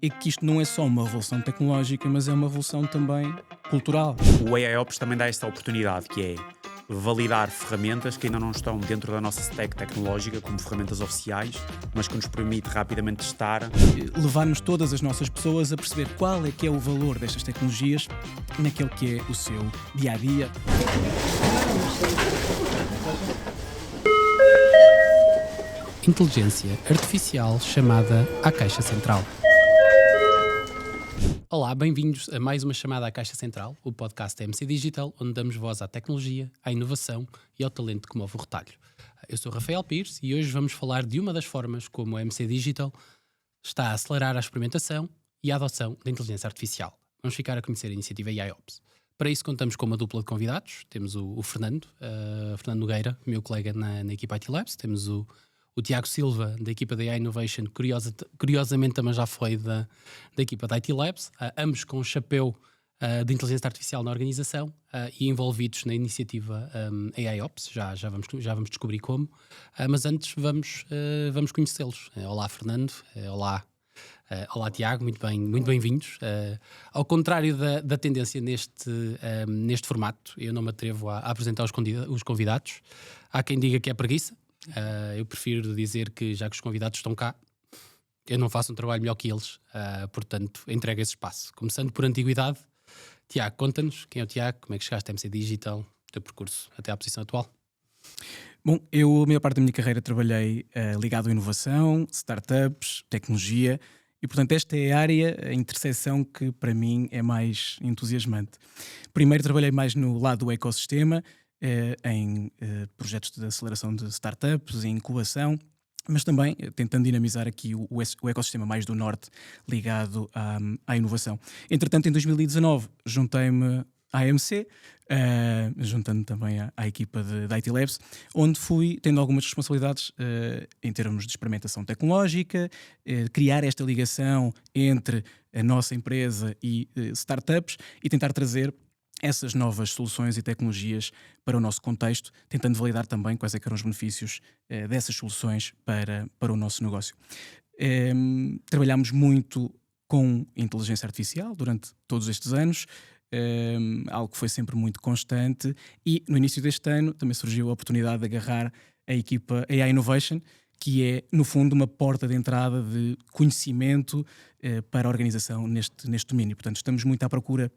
é que isto não é só uma revolução tecnológica, mas é uma revolução também cultural. O AIOps também dá esta oportunidade, que é validar ferramentas que ainda não estão dentro da nossa stack tecnológica como ferramentas oficiais, mas que nos permite rapidamente testar. Levar-nos todas as nossas pessoas a perceber qual é que é o valor destas tecnologias naquele que é o seu dia-a-dia. Inteligência artificial chamada à Caixa Central. Olá, bem-vindos a mais uma chamada à Caixa Central, o podcast da MC Digital, onde damos voz à tecnologia, à inovação e ao talento que move o retalho. Eu sou Rafael Pires e hoje vamos falar de uma das formas como a MC Digital está a acelerar a experimentação e a adoção da inteligência artificial. Vamos ficar a conhecer a iniciativa AIOps. Para isso contamos com uma dupla de convidados. Temos o Fernando Nogueira, meu colega na equipa IT Labs. Temos o Tiago Silva, da equipa da AI Innovation, curiosamente também já foi da equipa da IT Labs, ambos com o chapéu de inteligência artificial na organização e envolvidos na iniciativa AIOps, já vamos descobrir como, mas antes vamos conhecê-los. Olá Fernando, olá Tiago, muito bem-vindos. Ao contrário da tendência neste formato, eu não me atrevo a apresentar os convidados. Há quem diga que é preguiça. Eu prefiro dizer que, já que os convidados estão cá, eu não faço um trabalho melhor que eles, portanto, entrego esse espaço. Começando por antiguidade, Tiago, conta-nos quem é o Tiago, como é que chegaste à MC Digital, o teu percurso até à posição atual. Bom, eu a maior parte da minha carreira trabalhei ligado à inovação, startups, tecnologia e, portanto, esta é a área, a interseção que para mim é mais entusiasmante. Primeiro trabalhei mais no lado do ecossistema, em projetos de aceleração de startups, em incubação, mas também tentando dinamizar aqui o ecossistema mais do norte ligado à inovação. Entretanto, em 2019, juntei-me à AMC, juntando também à equipa da IT Labs, onde fui tendo algumas responsabilidades em termos de experimentação tecnológica, criar esta ligação entre a nossa empresa e startups e tentar trazer essas novas soluções e tecnologias para o nosso contexto, tentando validar também quais eram os benefícios dessas soluções para o nosso negócio. Trabalhámos muito com inteligência artificial durante todos estes anos, algo que foi sempre muito constante, e no início deste ano também surgiu a oportunidade de agarrar a equipa AI Innovation, que é, no fundo, uma porta de entrada de conhecimento para a organização neste domínio. Portanto, estamos muito à procura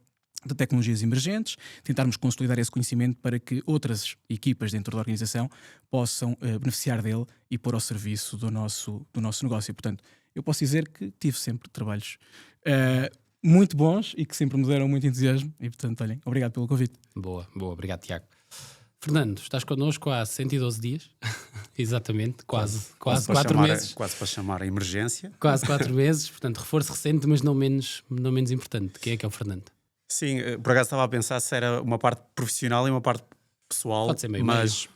de tecnologias emergentes, tentarmos consolidar esse conhecimento para que outras equipas dentro da organização possam beneficiar dele e pôr ao serviço do nosso negócio. Portanto, eu posso dizer que tive sempre trabalhos muito bons e que sempre me deram muito entusiasmo e, portanto, olhem, obrigado pelo convite. Boa, obrigado Tiago. Fernando, estás connosco há 112 dias, exatamente, quase 4 meses. Quase para chamar a emergência. Quase 4 meses, portanto, reforço recente, mas não menos importante. Quem é que é o Fernando? Sim, por acaso estava a pensar se era uma parte profissional e uma parte pessoal, Pode ser meio mas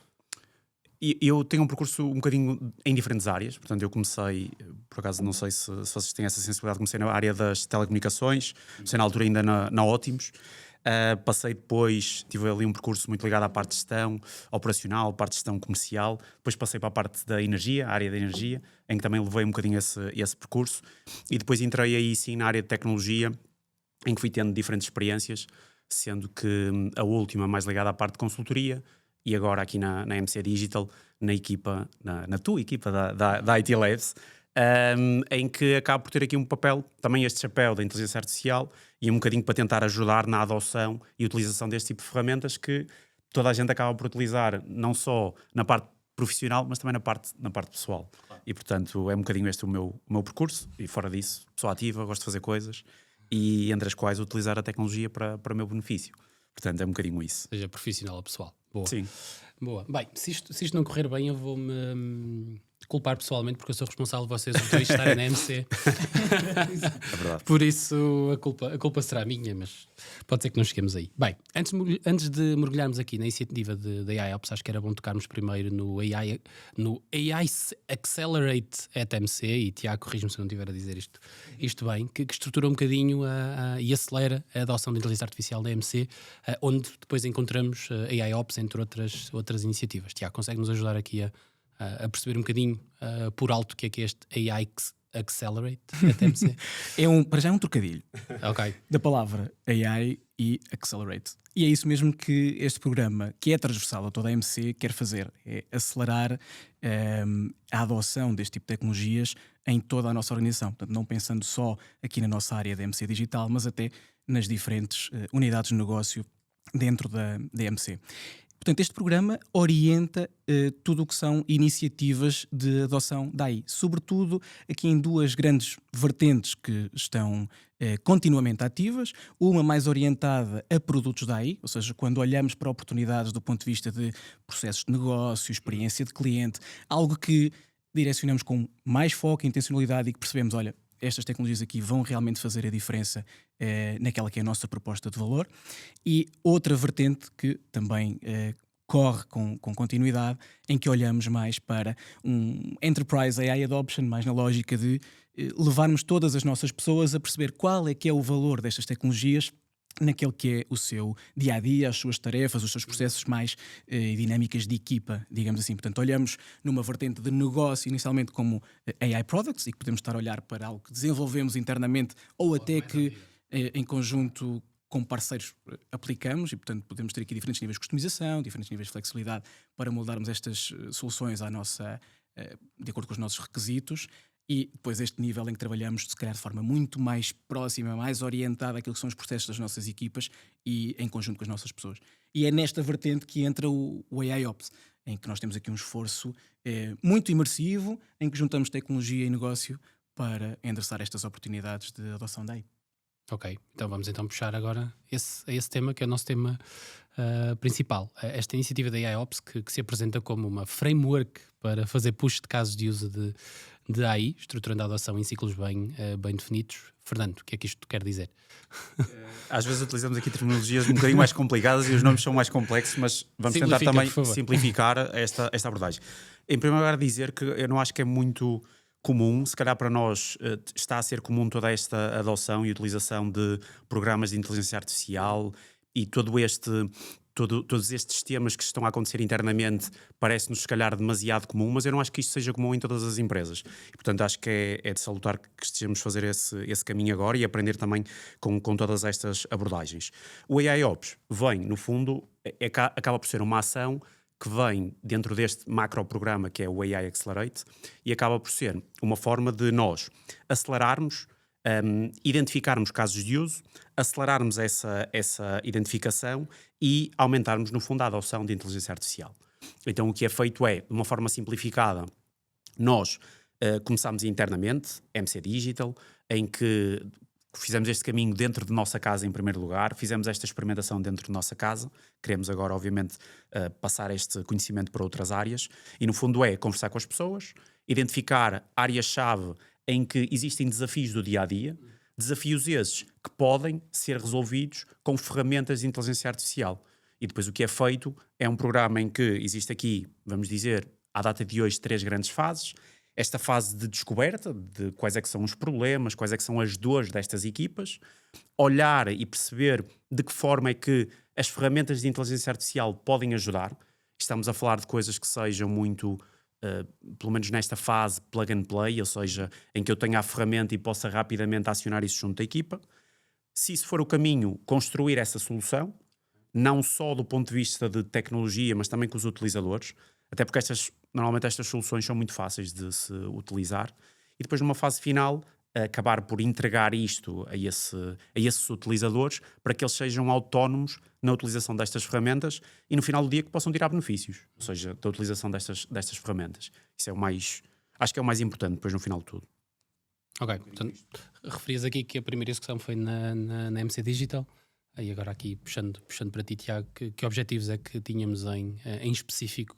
eu tenho um percurso um bocadinho em diferentes áreas. Portanto, eu comecei, por acaso não sei se vocês têm essa sensibilidade, comecei na área das telecomunicações, comecei na altura ainda na Ótimos. Passei depois, tive ali um percurso muito ligado à parte de gestão operacional, parte de gestão comercial. Depois passei para a parte da energia, a área da energia, em que também levei um bocadinho esse percurso. E depois entrei aí sim na área de tecnologia, em que fui tendo diferentes experiências, sendo que a última mais ligada à parte de consultoria e agora aqui na MC Digital, na tua equipa da IT Labs, em que acabo por ter aqui um papel, também este chapéu da inteligência artificial e um bocadinho para tentar ajudar na adoção e utilização deste tipo de ferramentas que toda a gente acaba por utilizar, não só na parte profissional, mas também na parte pessoal. Claro. E portanto é um bocadinho este o meu percurso, e fora disso, pessoa ativa, gosto de fazer coisas, e entre as quais utilizar a tecnologia para o meu benefício. Portanto, é um bocadinho isso. Seja profissional ou pessoal. Boa. Sim. Boa. Bem, se isto não correr bem, eu vou-me culpar pessoalmente, porque eu sou responsável de vocês os dois estarem na MC. É verdade. Por isso a culpa será minha, mas pode ser que não cheguemos aí. Bem, antes de mergulharmos aqui na iniciativa da AIOps, acho que era bom tocarmos primeiro no AI Accelerate at MC, e Tiago, corrige-me se eu não estiver a dizer isto bem, que estrutura um bocadinho e acelera a adoção da inteligência artificial da MC, onde depois encontramos a AIOps, entre outras iniciativas. Tiago, consegue-nos ajudar aqui a perceber um bocadinho por alto o que é este AI Accelerate at MC? Para já é um trocadilho Ok. da palavra AI e Accelerate. E é isso mesmo que este programa, que é transversal a toda a MC, quer fazer. É acelerar a adoção deste tipo de tecnologias em toda a nossa organização. Portanto, não pensando só aqui na nossa área da MC Digital, mas até nas diferentes unidades de negócio dentro da MC. Portanto, este programa orienta tudo o que são iniciativas de adoção da AI, sobretudo aqui em duas grandes vertentes que estão continuamente ativas, uma mais orientada a produtos da AI, ou seja, quando olhamos para oportunidades do ponto de vista de processos de negócio, experiência de cliente, algo que direcionamos com mais foco e intencionalidade e que percebemos, olha, estas tecnologias aqui vão realmente fazer a diferença naquela que é a nossa proposta de valor. E outra vertente que também corre com continuidade, em que olhamos mais para um Enterprise AI Adoption, mais na lógica de levarmos todas as nossas pessoas a perceber qual é que é o valor destas tecnologias naquele que é o seu dia-a-dia, as suas tarefas, os seus processos mais dinâmicas de equipa, digamos assim. Portanto, olhamos numa vertente de negócio inicialmente como AI Products e que podemos estar a olhar para algo que desenvolvemos internamente ou até que em conjunto com parceiros aplicamos e, portanto, podemos ter aqui diferentes níveis de customização, diferentes níveis de flexibilidade para moldarmos estas soluções de acordo com os nossos requisitos. E depois este nível em que trabalhamos, se calhar de forma muito mais próxima, mais orientada àquilo que são os processos das nossas equipas e em conjunto com as nossas pessoas. E é nesta vertente que entra o AIOps, em que nós temos aqui um esforço muito imersivo, em que juntamos tecnologia e negócio para endereçar estas oportunidades de adoção da AI. Ok, então vamos então puxar agora esse tema, que é o nosso tema principal. Esta iniciativa da AIOps, que se apresenta como uma framework para fazer push de casos de uso de AI, estruturando a adoção em ciclos bem definidos. Fernando, o que é que isto quer dizer? Às vezes utilizamos aqui terminologias um bocadinho mais complicadas e os nomes são mais complexos, mas vamos tentar também simplificar esta abordagem. Em primeiro lugar, dizer que eu não acho que é muito comum, se calhar para nós está a ser comum toda esta adoção e utilização de programas de inteligência artificial e todos estes temas que estão a acontecer internamente parece-nos se calhar demasiado comum, mas eu não acho que isto seja comum em todas as empresas. E, portanto, acho que é de salutar que estejamos a fazer esse caminho agora e aprender também com todas estas abordagens. O AIOps vem, no fundo, acaba por ser uma ação que vem dentro deste macro programa que é o AI Accelerate e acaba por ser uma forma de nós acelerarmos, identificarmos casos de uso, acelerarmos essa identificação e aumentarmos, no fundo, a adoção de inteligência artificial. Então, o que é feito é, de uma forma simplificada, nós começamos internamente, MC Digital, em que fizemos este caminho dentro de nossa casa em primeiro lugar, fizemos esta experimentação dentro de nossa casa, queremos agora, obviamente, passar este conhecimento para outras áreas e, no fundo, é conversar com as pessoas, identificar áreas-chave em que existem desafios do dia-a-dia, desafios esses que podem ser resolvidos com ferramentas de inteligência artificial. E depois o que é feito é um programa em que existe aqui, vamos dizer, à data de hoje, 3 grandes fases. Esta fase de descoberta de quais é que são os problemas, quais é que são as dores destas equipas, olhar e perceber de que forma é que as ferramentas de inteligência artificial podem ajudar. Estamos a falar de coisas que sejam muito, pelo menos nesta fase, plug and play, ou seja, em que eu tenha a ferramenta e possa rapidamente acionar isso junto à equipa. Se isso for o caminho, construir essa solução, não só do ponto de vista de tecnologia, mas também com os utilizadores, até porque normalmente estas soluções são muito fáceis de se utilizar, e depois numa fase final acabar por entregar isto a esses utilizadores para que eles sejam autónomos na utilização destas ferramentas e no final do dia que possam tirar benefícios, ou seja, da utilização destas ferramentas. Isso é acho que é o mais importante depois no final de tudo. Ok, portanto, referias aqui que a primeira execução foi na MC Digital. E agora aqui, puxando para ti, Tiago, que objetivos é que tínhamos em específico?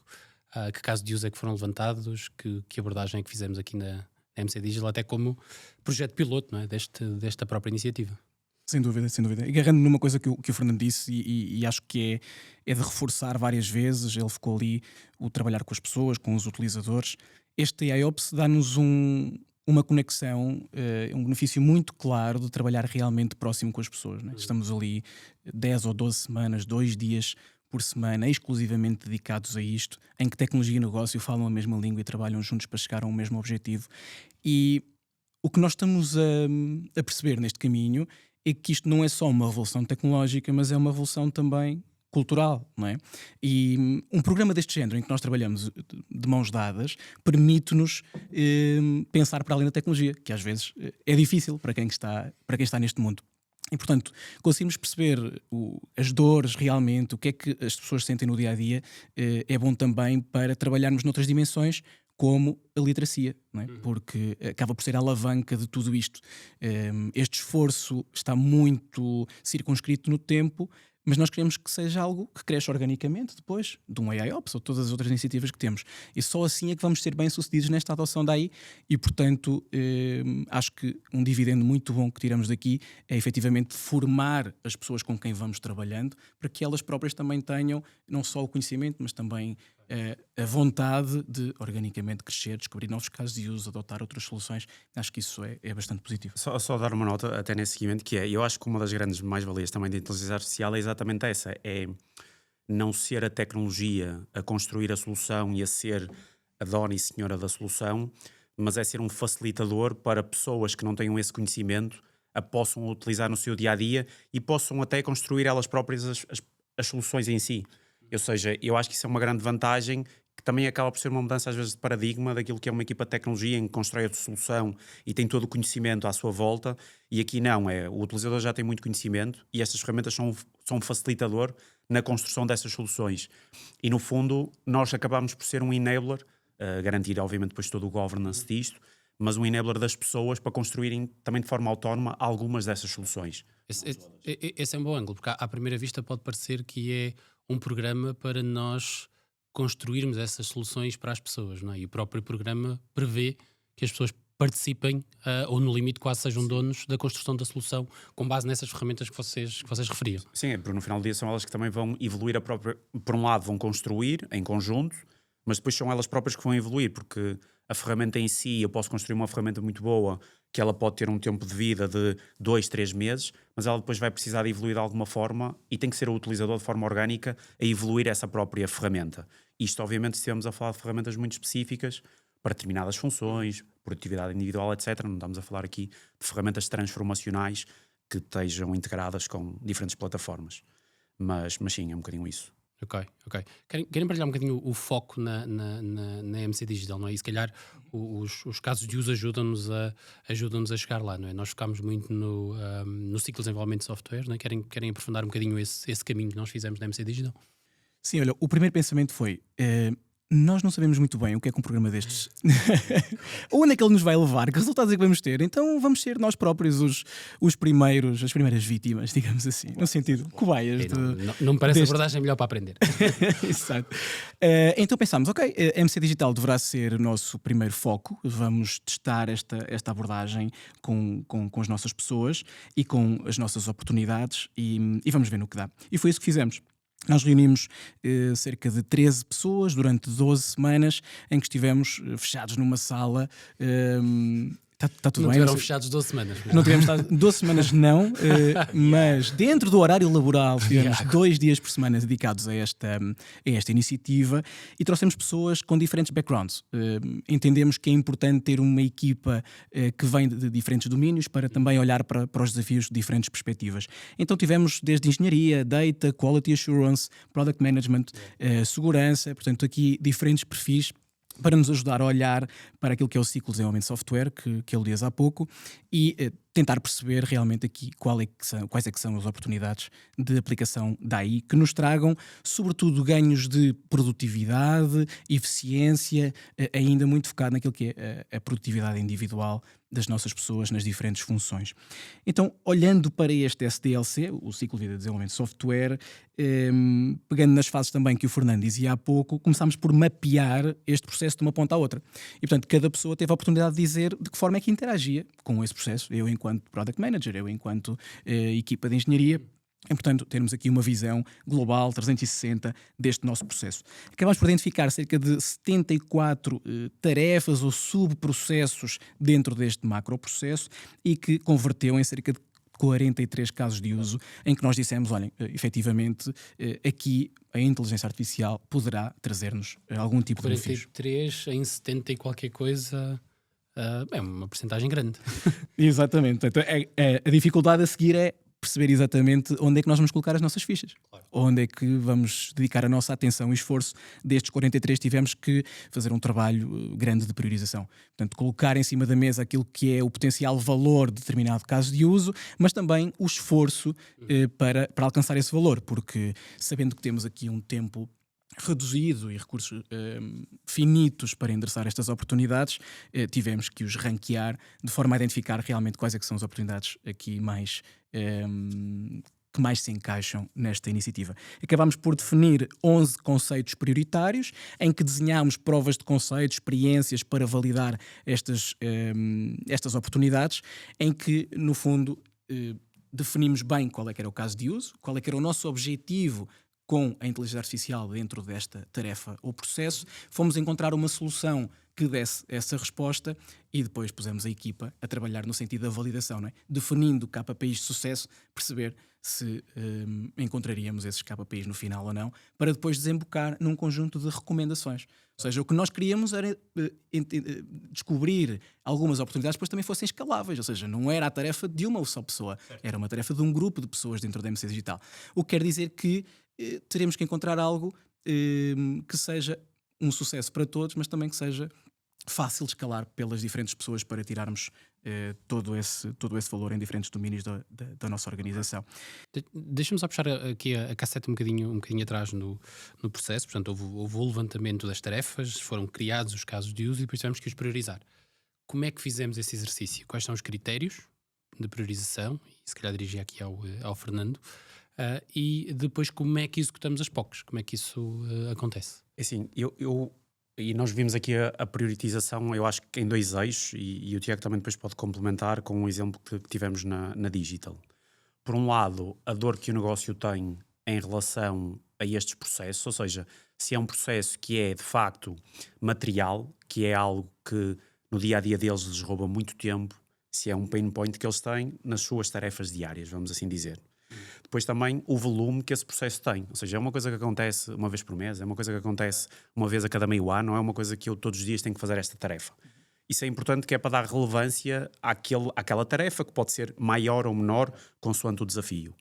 Que caso de uso é que foram levantados? Que abordagem é que fizemos aqui na MC Digital, até como projeto piloto, não é? desta própria iniciativa? Sem dúvida, sem dúvida. E agarrando numa coisa que o Fernando disse e acho que é de reforçar várias vezes, ele ficou ali o trabalhar com as pessoas, com os utilizadores. Este AIOps dá-nos uma conexão, um benefício muito claro de trabalhar realmente próximo com as pessoas. Né? Estamos ali 10 ou 12 semanas, 2 dias por semana, exclusivamente dedicados a isto, em que tecnologia e negócio falam a mesma língua e trabalham juntos para chegar a um mesmo objetivo. E o que nós estamos a perceber neste caminho é que isto não é só uma revolução tecnológica, mas é uma revolução também cultural, não é? E um programa deste género, em que nós trabalhamos de mãos dadas, permite-nos pensar para além da tecnologia, que às vezes é difícil para quem está neste mundo. E, portanto, conseguimos perceber as dores realmente, o que é que as pessoas sentem no dia-a-dia, é bom também para trabalharmos noutras dimensões, como a literacia, não é? Porque acaba por ser a alavanca de tudo isto. Este esforço está muito circunscrito no tempo, mas nós queremos que seja algo que cresça organicamente depois de um AIOps ou todas as outras iniciativas que temos. E só assim é que vamos ser bem-sucedidos nesta adoção da AI e, portanto, acho que um dividendo muito bom que tiramos daqui é efetivamente formar as pessoas com quem vamos trabalhando para que elas próprias também tenham não só o conhecimento, mas também a vontade de organicamente crescer, descobrir novos casos de uso, adotar outras soluções. Acho que isso é bastante positivo. Só dar uma nota até nesse seguimento, que é, eu acho que uma das grandes mais-valias também da inteligência artificial é exatamente essa, é não ser a tecnologia a construir a solução e a ser a dona e senhora da solução, mas é ser um facilitador para pessoas que não tenham esse conhecimento a possam utilizar no seu dia-a-dia e possam até construir elas próprias as soluções em si. Ou seja, eu acho que isso é uma grande vantagem, que também acaba por ser uma mudança às vezes de paradigma daquilo que é uma equipa de tecnologia em que constrói a solução e tem todo o conhecimento à sua volta, e aqui não, o utilizador já tem muito conhecimento e estas ferramentas são um facilitador na construção dessas soluções. E no fundo, nós acabamos por ser um enabler, garantir obviamente depois todo o governance disto, mas um enabler das pessoas para construírem também de forma autónoma algumas dessas soluções. Esse é um bom ângulo, porque à primeira vista pode parecer que é um programa para nós construirmos essas soluções para as pessoas, não é? E o próprio programa prevê que as pessoas participem ou no limite quase sejam donos da construção da solução com base nessas ferramentas que vocês referiam. Sim, porque no final do dia são elas que também vão evoluir a própria... Por um lado vão construir em conjunto, mas depois são elas próprias que vão evoluir, porque a ferramenta em si, eu posso construir uma ferramenta muito boa, que ela pode ter um tempo de vida de 2, 3 meses, mas ela depois vai precisar de evoluir de alguma forma e tem que ser o utilizador de forma orgânica a evoluir essa própria ferramenta. Isto, obviamente, se estivermos a falar de ferramentas muito específicas para determinadas funções, produtividade individual, etc. Não estamos a falar aqui de ferramentas transformacionais que estejam integradas com diferentes plataformas. Mas sim, é um bocadinho isso. Ok. Querem partilhar um bocadinho o foco na MC Digital, não é? E se calhar os casos de uso ajudam-nos a chegar lá, não é? Nós focámos muito no ciclo de desenvolvimento de software, não é? Querem aprofundar um bocadinho esse caminho que nós fizemos na MC Digital? Sim, olha, o primeiro pensamento foi... nós não sabemos muito bem o que é que um programa destes onde é que ele nos vai levar, que resultados é que vamos ter, então vamos ser nós próprios as primeiras vítimas, digamos assim, no sentido, cobaias. Não me parece a abordagem melhor para aprender. Exato. Então pensámos, ok, a MC Digital deverá ser o nosso primeiro foco, vamos testar esta abordagem com as nossas pessoas e com as nossas oportunidades e vamos ver no que dá. E foi isso que fizemos. Nós reunimos cerca de 13 pessoas durante 12 semanas em que estivemos fechados numa sala. Está tudo não bem? Tiveram fechados 12 semanas. Não tivemos 12 semanas, não, mas dentro do horário laboral tivemos 2 dias por semana dedicados a esta iniciativa e trouxemos pessoas com diferentes backgrounds. Entendemos que é importante ter uma equipa que vem de diferentes domínios para também olhar para os desafios de diferentes perspectivas. Então tivemos desde engenharia, data, quality assurance, product management, segurança, portanto aqui diferentes perfis para nos ajudar a olhar para aquilo que é o ciclo de desenvolvimento de software que eu li há pouco e tentar perceber realmente aqui quais é que são as oportunidades de aplicação da AI que nos tragam, sobretudo, ganhos de produtividade, eficiência, ainda muito focado naquilo que é a produtividade individual das nossas pessoas nas diferentes funções. Então, olhando para este SDLC, o ciclo de vida de desenvolvimento de software, pegando nas fases também que o Fernando dizia há pouco, começámos por mapear este processo de uma ponta à outra. E, portanto, cada pessoa teve a oportunidade de dizer de que forma é que interagia com esse processo. Eu enquanto Product Manager, eu enquanto equipa de engenharia. E, portanto, termos aqui uma visão global, 360, deste nosso processo. Acabamos por identificar cerca de 74 tarefas ou subprocessos dentro deste macroprocesso e que converteu em cerca de 43 casos de uso em que nós dissemos, olhem, efetivamente, aqui a inteligência artificial poderá trazer-nos algum tipo de benefício. 43 em 70 e qualquer coisa... é uma porcentagem grande. Exatamente. Então, a dificuldade a seguir é perceber exatamente onde é que nós vamos colocar as nossas fichas. Claro. Onde é que vamos dedicar a nossa atenção e esforço. Destes 43 tivemos que fazer um trabalho grande de priorização. Portanto, colocar em cima da mesa aquilo que é o potencial valor de determinado caso de uso, mas também o esforço para alcançar esse valor, porque sabendo que temos aqui um tempo reduzido e recursos finitos para endereçar estas oportunidades, tivemos que os ranquear de forma a identificar realmente quais é que são as oportunidades aqui mais que mais se encaixam nesta iniciativa. Acabámos por definir 11 conceitos prioritários, em que desenhámos provas de conceitos, experiências para validar estas oportunidades, em que, no fundo, definimos bem qual é que era o caso de uso, qual é que era o nosso objetivo com a inteligência artificial dentro desta tarefa ou processo, fomos encontrar uma solução que desse essa resposta e depois pusemos a equipa a trabalhar no sentido da validação, não é? Definindo KPIs de sucesso, perceber se encontraríamos esses KPIs no final ou não, para depois desembocar num conjunto de recomendações. Ou seja, o que nós queríamos era descobrir algumas oportunidades que depois também fossem escaláveis, ou seja, não era a tarefa de uma só pessoa, era uma tarefa de um grupo de pessoas dentro da MC Digital. O que quer dizer que teremos que encontrar algo que seja um sucesso para todos, mas também que seja fácil de escalar pelas diferentes pessoas para tirarmos todo esse valor em diferentes domínios da nossa organização. Deixa-me só puxar aqui a cassete um bocadinho atrás no processo. Portanto, houve o levantamento das tarefas, foram criados os casos de uso e depois tivemos que os priorizar. Como é que fizemos esse exercício? Quais são os critérios de priorização? E se calhar dirigi aqui ao Fernando. E depois como é que executamos as POCs? Como é que isso acontece? Assim, e nós vimos aqui a priorização, eu acho que em dois eixos, e o Tiago também depois pode complementar com um exemplo que tivemos na Digital. Por um lado, a dor que o negócio tem em relação a estes processos, ou seja, se é um processo que é de facto material, que é algo que no dia-a-dia deles lhes rouba muito tempo, se é um pain point que eles têm nas suas tarefas diárias, vamos assim dizer. Depois também o volume que esse processo tem, ou seja, é uma coisa que acontece uma vez por mês, é uma coisa que acontece uma vez a cada meio ano, não é uma coisa que eu todos os dias tenho que fazer esta tarefa. Isso é importante, que é para dar relevância àquela tarefa, que pode ser maior ou menor consoante o desafio.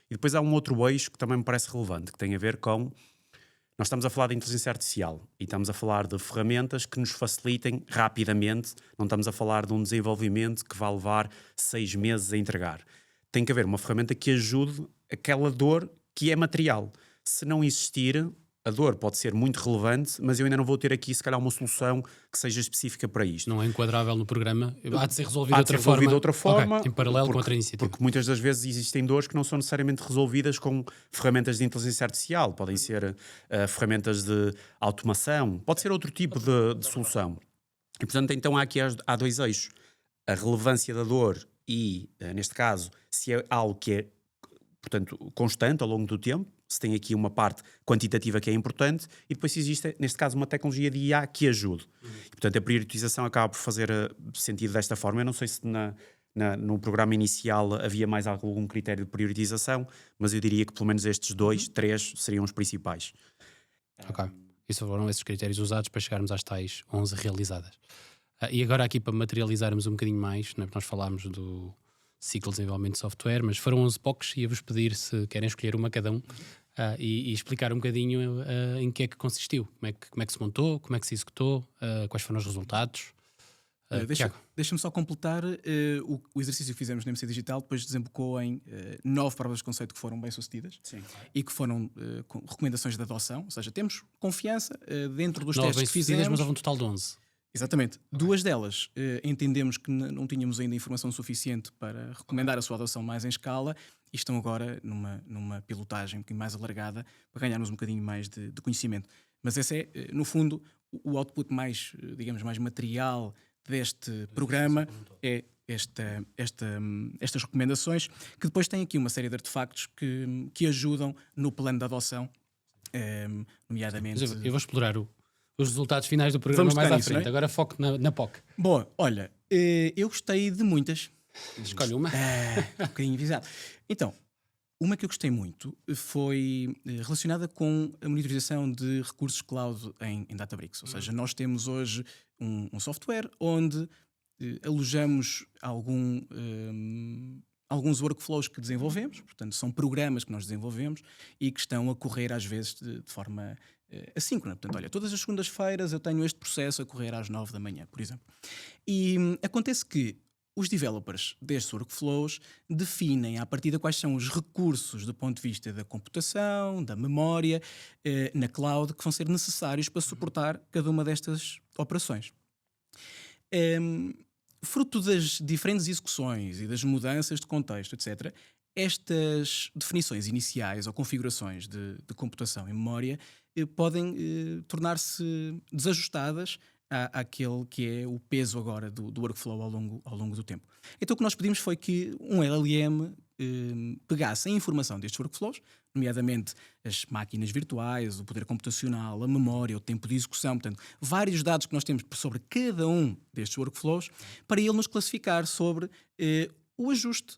E depois há um outro eixo que também me parece relevante, que tem a ver com... Nós estamos a falar de inteligência artificial e estamos a falar de ferramentas que nos facilitem rapidamente, não estamos a falar de um desenvolvimento que vai levar 6 meses a entregar. Tem que haver uma ferramenta que ajude aquela dor que é material. Se não existir, a dor pode ser muito relevante, mas eu ainda não vou ter aqui, se calhar, uma solução que seja específica para isto. Não é enquadrável no programa? Há de ser resolvido de outra forma? Okay, em paralelo com outra iniciativa. Porque muitas das vezes existem dores que não são necessariamente resolvidas com ferramentas de inteligência artificial. Podem ser ferramentas de automação, pode ser outro tipo de solução. E, portanto, então há dois eixos. A relevância da dor e, neste caso, se é algo que é, portanto, constante ao longo do tempo, se tem aqui uma parte quantitativa que é importante, e depois se existe, neste caso, uma tecnologia de IA que ajude. E, portanto, a priorização acaba por fazer sentido desta forma. Eu não sei se no programa inicial havia mais algum critério de priorização, mas eu diria que pelo menos estes 2, 3 seriam os principais. Ok. E foram esses critérios usados para chegarmos às tais 11 realizadas. E agora aqui para materializarmos um bocadinho mais, né, nós falámos do ciclo de desenvolvimento de software, mas foram 11 POCs e ia-vos pedir se querem escolher uma cada um e explicar um bocadinho em que é que consistiu, como é que se montou, como é que se executou, quais foram os resultados. Deixa-me só completar o exercício que fizemos na MC Digital, depois desembocou em 9 provas de conceito que foram bem sucedidas. Sim. E que foram recomendações de adoção, ou seja, temos confiança dentro dos testes que fizemos. Mas houve um total de 11. Exatamente. Okay. 2 delas entendemos que não tínhamos ainda informação suficiente para recomendar a sua adoção mais em escala e estão agora numa pilotagem um bocadinho mais alargada para ganharmos um bocadinho mais de conhecimento. Mas esse é, no fundo, o output mais, digamos, mais material deste programa é estas recomendações, que depois têm aqui uma série de artefactos que ajudam no plano de adoção, nomeadamente... Eu vou explorar os resultados finais do programa mais à frente. Agora foco na POC. Boa, olha, eu gostei de muitas. Escolhe uma. Um bocadinho visado. Então, uma que eu gostei muito foi relacionada com a monitorização de recursos cloud em Databricks. Ou seja, nós temos hoje um software onde alojamos alguns workflows que desenvolvemos, portanto são programas que nós desenvolvemos e que estão a correr às vezes de forma assíncrona. Portanto, olha, todas as segundas-feiras eu tenho este processo a correr às 9 da manhã, por exemplo. E acontece que os developers destes workflows definem à partida quais são os recursos do ponto de vista da computação, da memória, na cloud, que vão ser necessários para suportar cada uma destas operações. Fruto das diferentes execuções e das mudanças de contexto, etc., estas definições iniciais ou configurações de computação e memória podem tornar-se desajustadas àquele que é o peso agora do workflow ao longo do tempo. Então o que nós pedimos foi que um LLM pegasse a informação destes workflows, nomeadamente as máquinas virtuais, o poder computacional, a memória, o tempo de execução, portanto, vários dados que nós temos sobre cada um destes workflows, para ele nos classificar sobre o ajuste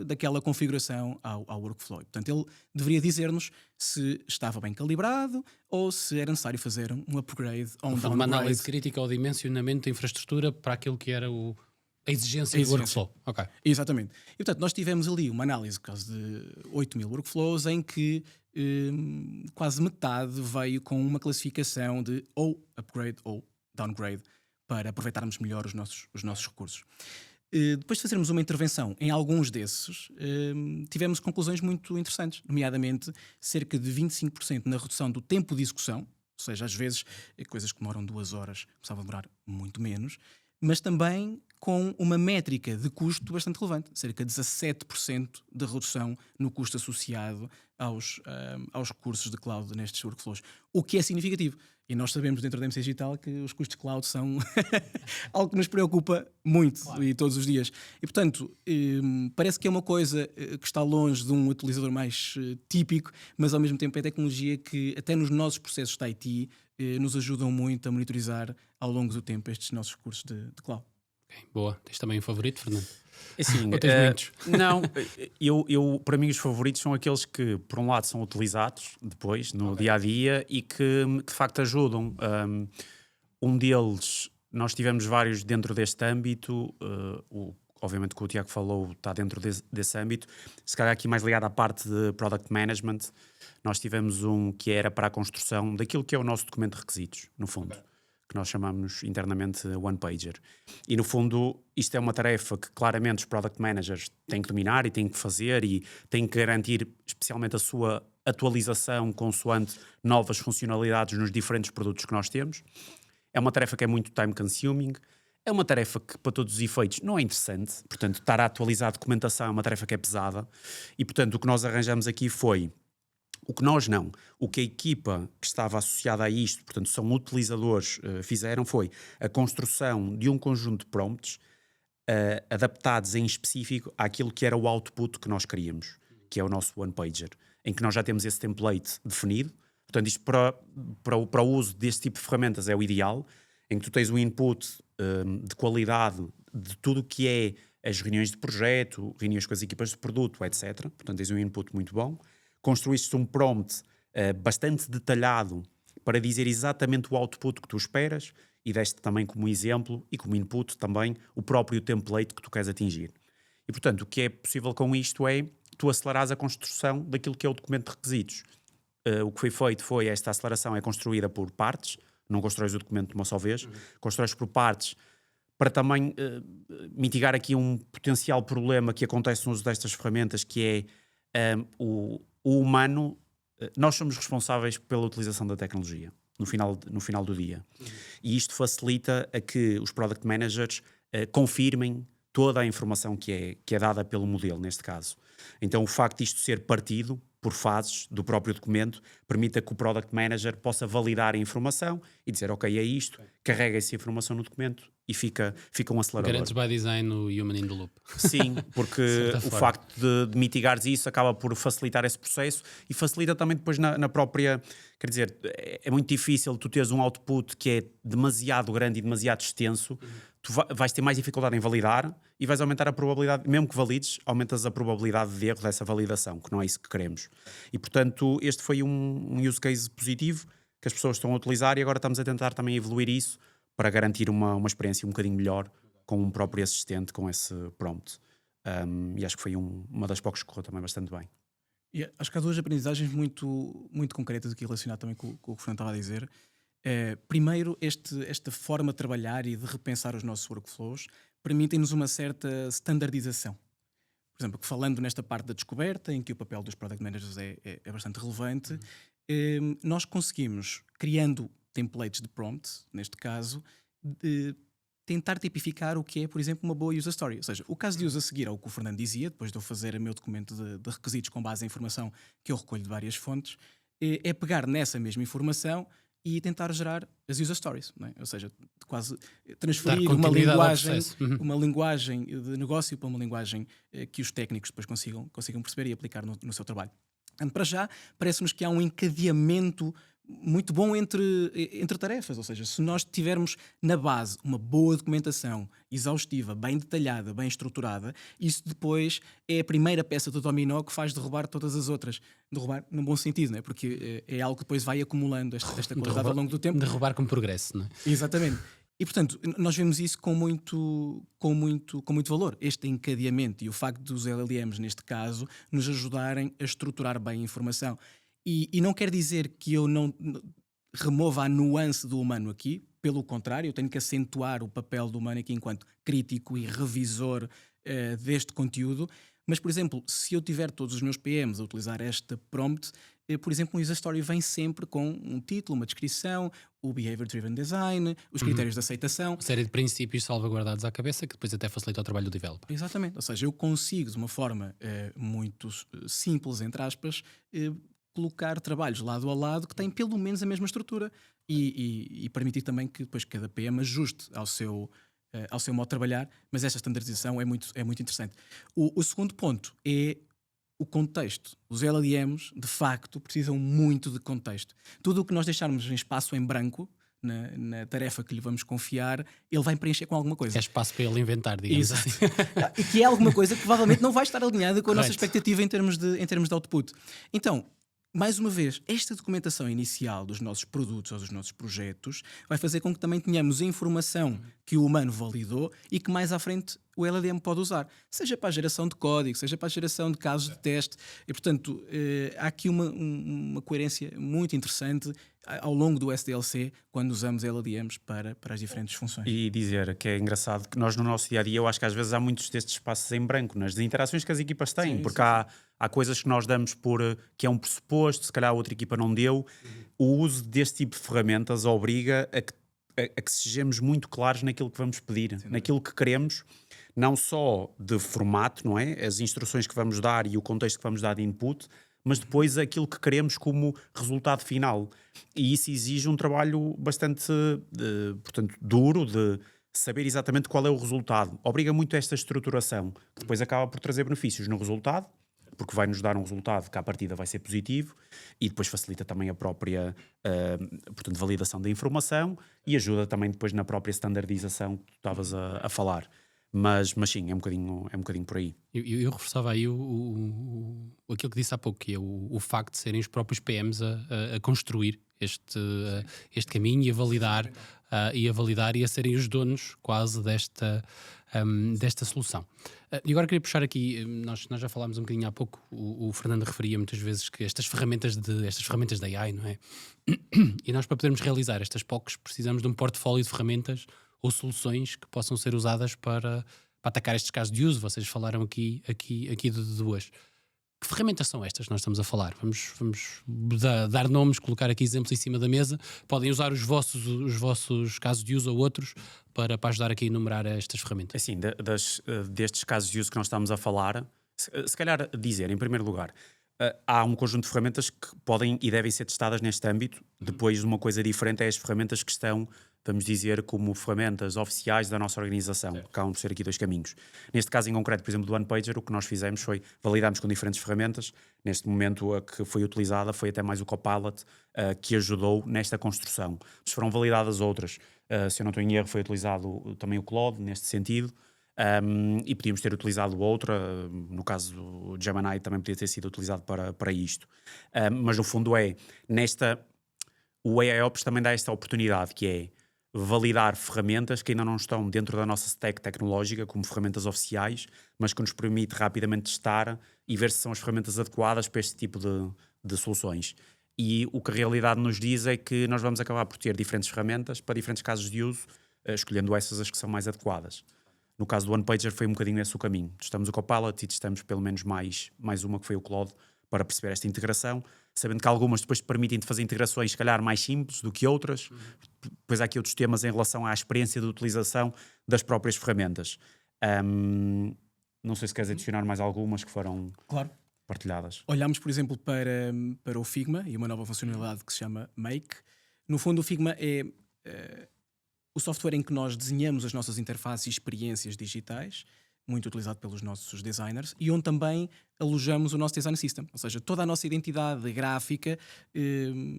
daquela configuração ao workflow. Portanto, ele deveria dizer-nos se estava bem calibrado ou se era necessário fazer um upgrade ou um downgrade. Uma análise crítica ao dimensionamento da infraestrutura para aquilo que era a exigência do workflow. Okay. Exatamente. E, portanto, nós tivemos ali uma análise quase de 8.000 workflows em que quase metade veio com uma classificação de ou upgrade ou downgrade para aproveitarmos melhor os nossos recursos. Depois de fazermos uma intervenção em alguns desses, tivemos conclusões muito interessantes, nomeadamente cerca de 25% na redução do tempo de execução, ou seja, às vezes coisas que demoram 2 horas começavam a demorar muito menos, mas também com uma métrica de custo bastante relevante, cerca de 17% de redução no custo associado aos recursos de cloud nestes workflows, o que é significativo. E nós sabemos dentro da MC Digital que os custos de cloud são algo que nos preocupa muito, claro, e todos os dias. E, portanto, parece que é uma coisa que está longe de um utilizador mais típico, mas ao mesmo tempo é tecnologia que até nos nossos processos de IT nos ajudam muito a monitorizar ao longo do tempo estes nossos recursos de cloud. Okay, boa. Tens também um favorito, Fernando? Assim, muitos? Não, eu para mim os favoritos são aqueles que por um lado são utilizados depois no dia-a-dia e que de facto ajudam. Um deles, nós tivemos vários dentro deste âmbito, obviamente que o Tiago falou está dentro desse âmbito, se calhar aqui mais ligado à parte de Product Management. Nós tivemos um que era para a construção daquilo que é o nosso documento de requisitos, no fundo, que nós chamamos internamente One Pager. E no fundo isto é uma tarefa que claramente os Product Managers têm que dominar e têm que fazer e têm que garantir especialmente a sua atualização consoante novas funcionalidades nos diferentes produtos que nós temos. É uma tarefa que é muito time consuming, é uma tarefa que para todos os efeitos não é interessante, portanto estar a atualizar a documentação é uma tarefa que é pesada e portanto o que nós arranjamos aqui foi o que a equipa que estava associada a isto, portanto são utilizadores, fizeram foi a construção de um conjunto de prompts adaptados em específico àquilo que era o output que nós queríamos, que é o nosso One Pager, em que nós já temos esse template definido. Portanto, isto para o uso deste tipo de ferramentas é o ideal, em que tu tens um input de qualidade de tudo o que é as reuniões de projeto, reuniões com as equipas de produto, etc. Portanto, tens um input muito bom. Construíste um prompt bastante detalhado para dizer exatamente o output que tu esperas e deste também como exemplo e como input também o próprio template que tu queres atingir. E, portanto, o que é possível com isto é tu acelerares a construção daquilo que é o documento de requisitos. O que foi feito foi esta aceleração é construída por partes, não constróis o documento de uma só vez, constróis por partes para também mitigar aqui um potencial problema que acontece no uso destas ferramentas, que é o humano. Nós somos responsáveis pela utilização da tecnologia no final do dia. E isto facilita a que os Product Managers confirmem toda a informação que é dada pelo modelo, neste caso. Então o facto de isto ser partido por fases do próprio documento permite que o Product Manager possa validar a informação e dizer, ok, é isto, carrega essa informação no documento e fica um acelerador. Garantes by design o human in the loop. Sim, porque o facto de mitigares isso acaba por facilitar esse processo e facilita também depois na própria... Quer dizer, é muito difícil tu teres um output que é demasiado grande e demasiado extenso, tu vais ter mais dificuldade em validar e vais aumentar a probabilidade, mesmo que valides, aumentas a probabilidade de erro dessa validação, que não é isso que queremos. E, portanto, este foi um use case positivo que as pessoas estão a utilizar e agora estamos a tentar também evoluir isso para garantir uma experiência um bocadinho melhor com um próprio assistente, com esse prompt. E acho que foi uma das poucas que correu também bastante bem. E acho que há duas aprendizagens muito concretas aqui relacionadas também com o que o Fernando estava a dizer. Primeiro, esta forma de trabalhar e de repensar os nossos workflows permitem-nos uma certa standardização. Por exemplo, falando nesta parte da descoberta, em que o papel dos product managers é bastante relevante, nós conseguimos, criando templates de prompt, neste caso, tentar tipificar o que é, por exemplo, uma boa user story. Ou seja, o caso de uso a seguir ao que o Fernando dizia, depois de eu fazer o meu documento de requisitos com base em informação que eu recolho de várias fontes, é pegar nessa mesma informação e tentar gerar as user stories, não é? Ou seja, quase transferir uma linguagem de negócio para uma linguagem que os técnicos depois consigam perceber e aplicar no seu trabalho. Portanto, para já, parece-nos que há um encadeamento muito bom entre tarefas, ou seja, se nós tivermos na base uma boa documentação exaustiva, bem detalhada, bem estruturada, isso depois é a primeira peça do dominó que faz derrubar todas as outras. Derrubar num bom sentido, não é? Porque é algo que depois vai acumulando esta qualidade ao longo do tempo. Derrubar com progresso, não é? Exatamente. E, portanto, nós vemos isso com muito valor, este encadeamento e o facto dos LLMs, neste caso, nos ajudarem a estruturar bem a informação. E não quer dizer que eu não remova a nuance do humano aqui, pelo contrário, eu tenho que acentuar o papel do humano aqui enquanto crítico e revisor deste conteúdo. Mas, por exemplo, se eu tiver todos os meus PMs a utilizar esta prompt, por exemplo, um user story vem sempre com um título, uma descrição, o Behavior Driven Design, os critérios de aceitação. Uma série de princípios salvaguardados à cabeça que depois até facilita o trabalho do developer. Exatamente. Ou seja, eu consigo, de uma forma muito simples, entre aspas, colocar trabalhos lado a lado que têm pelo menos a mesma estrutura e permitir também que depois cada PM ajuste ao seu modo de trabalhar, mas esta standardização é muito interessante. O segundo ponto é o contexto. Os LLMs, de facto, precisam muito de contexto. Tudo o que nós deixarmos em espaço em branco, na tarefa que lhe vamos confiar, ele vai preencher com alguma coisa. É espaço para ele inventar, digamos assim. E que é alguma coisa que provavelmente não vai estar alinhada com a nossa expectativa em termos de output. Então, mais uma vez, esta documentação inicial dos nossos produtos ou dos nossos projetos vai fazer com que também tenhamos a informação que o humano validou e que mais à frente o LLM pode usar, seja para a geração de código, seja para a geração de casos de teste. E, portanto, há aqui uma coerência muito interessante ao longo do SDLC quando usamos LLMs para as diferentes funções. E dizer que é engraçado que nós no nosso dia-a-dia, eu acho que às vezes há muitos destes espaços em branco nas interações que as equipas têm, porque há coisas que nós damos por que é um pressuposto, se calhar a outra equipa não deu. O uso deste tipo de ferramentas obriga a que sejamos muito claros naquilo que vamos pedir, naquilo que queremos, não só de formato, não é? As instruções que vamos dar e o contexto que vamos dar de input, mas depois aquilo que queremos como resultado final. E isso exige um trabalho bastante, portanto, duro de saber exatamente qual é o resultado. Obriga muito a esta estruturação, que depois acaba por trazer benefícios no resultado, porque vai nos dar um resultado que à partida vai ser positivo e depois facilita também a própria portanto, validação da informação e ajuda também depois na própria standardização que tu estavas a falar. Mas sim, é um bocadinho por aí. Eu reforçava aí aquilo que disse há pouco, que é o facto de serem os próprios PMs a construir este caminho e a validar e a serem os donos quase desta solução. E agora queria puxar aqui, nós já falámos um bocadinho há pouco, o Fernando referia muitas vezes que estas ferramentas de AI, não é? E nós, para podermos realizar estas POCs, precisamos de um portfólio de ferramentas ou soluções que possam ser usadas para atacar estes casos de uso. Vocês falaram aqui de duas. Que ferramentas são estas que nós estamos a falar? Vamos dar nomes, colocar aqui exemplos em cima da mesa. Podem usar os vossos casos de uso ou outros para ajudar aqui a enumerar estas ferramentas. Assim, destes casos de uso que nós estamos a falar, se calhar dizer, em primeiro lugar, há um conjunto de ferramentas que podem e devem ser testadas neste âmbito. Depois, uma coisa diferente é as ferramentas que estão, vamos dizer, como ferramentas oficiais da nossa organização. Acabam por ser aqui dois caminhos. Neste caso em concreto, por exemplo, do OnePager, o que nós fizemos foi validarmos com diferentes ferramentas. Neste momento, a que foi utilizada foi até mais o Copilot, que ajudou nesta construção. Mas foram validadas outras. Se eu não estou em erro, foi utilizado também o Claude, neste sentido. E podíamos ter utilizado outra, no caso do Gemini também podia ter sido utilizado para isto. Mas no fundo o AIOps também dá esta oportunidade, que é validar ferramentas que ainda não estão dentro da nossa stack tecnológica como ferramentas oficiais, mas que nos permite rapidamente testar e ver se são as ferramentas adequadas para este tipo de soluções. E o que a realidade nos diz é que nós vamos acabar por ter diferentes ferramentas para diferentes casos de uso, escolhendo essas as que são mais adequadas. No caso do OnePager foi um bocadinho esse o caminho. Testamos o Copilot e testamos pelo menos mais uma que foi o Claude para perceber esta integração, sabendo que algumas depois permitem-te fazer integrações, se calhar, mais simples do que outras. Depois há aqui outros temas em relação à experiência de utilização das próprias ferramentas. Não sei se queres adicionar mais algumas que foram partilhadas. Olhámos, por exemplo, para o Figma e uma nova funcionalidade que se chama Make. No fundo, o Figma é o software em que nós desenhamos as nossas interfaces e experiências digitais, muito utilizado pelos nossos designers, e onde também alojamos o nosso design system, ou seja, toda a nossa identidade gráfica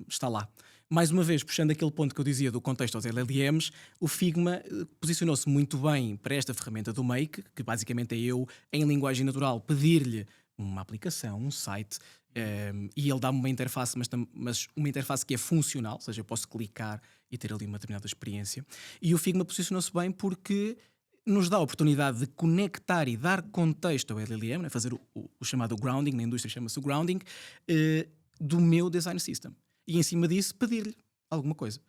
está lá. Mais uma vez, puxando aquele ponto que eu dizia do contexto aos LLMs, o Figma posicionou-se muito bem para esta ferramenta do Make, que basicamente é eu, em linguagem natural, pedir-lhe uma aplicação, um site, e ele dá-me uma interface, mas uma interface que é funcional, ou seja, eu posso clicar e ter ali uma determinada experiência. E o Figma posicionou-se bem porque nos dá a oportunidade de conectar e dar contexto ao LLM, né, fazer o chamado grounding, na indústria chama-se o grounding, do meu design system. E em cima disso pedir-lhe alguma coisa.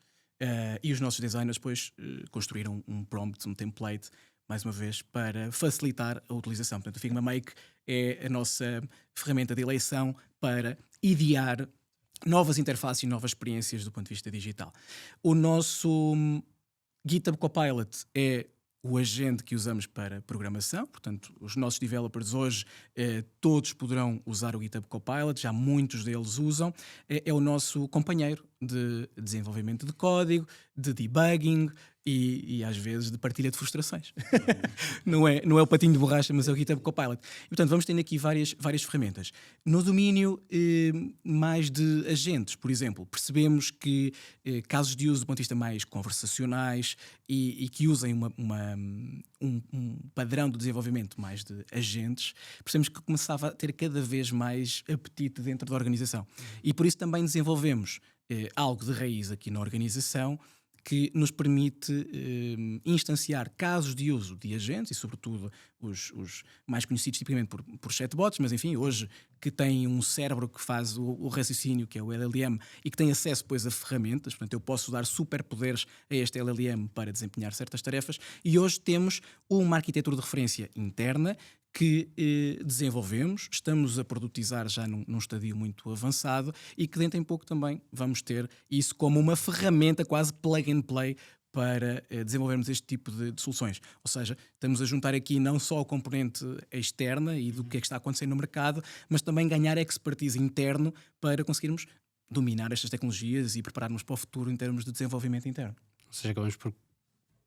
E os nossos designers depois construíram um prompt, um template, mais uma vez, para facilitar a utilização. Portanto, o Figma Make é a nossa ferramenta de eleição para idear novas interfaces e novas experiências do ponto de vista digital. O nosso GitHub Copilot é o agente que usamos para programação, portanto, os nossos developers hoje todos poderão usar o GitHub Copilot, já muitos deles usam, é o nosso companheiro de desenvolvimento de código, de debugging e às vezes de partilha de frustrações. não é o patinho de borracha, mas é o GitHub Copilot. E, portanto, vamos tendo aqui várias ferramentas. No domínio mais de agentes, por exemplo, percebemos que casos de uso do ponto de vista mais conversacionais e que usem um padrão de desenvolvimento mais de agentes, percebemos que começava a ter cada vez mais apetite dentro da organização. E por isso também desenvolvemos algo de raiz aqui na organização que nos permite instanciar casos de uso de agentes e, sobretudo, os mais conhecidos tipicamente por chatbots, mas enfim, hoje que têm um cérebro que faz o raciocínio, que é o LLM, e que tem acesso depois a ferramentas, portanto eu posso dar superpoderes a este LLM para desempenhar certas tarefas, e hoje temos uma arquitetura de referência interna que desenvolvemos, estamos a produtizar já num estadio muito avançado e que dentro em pouco também vamos ter isso como uma ferramenta quase plug and play para desenvolvermos este tipo de soluções. Ou seja, estamos a juntar aqui não só a componente externa e do que é que está acontecendo no mercado, mas também ganhar expertise interno para conseguirmos dominar estas tecnologias e preparar-nos para o futuro em termos de desenvolvimento interno. Ou seja, acabamos por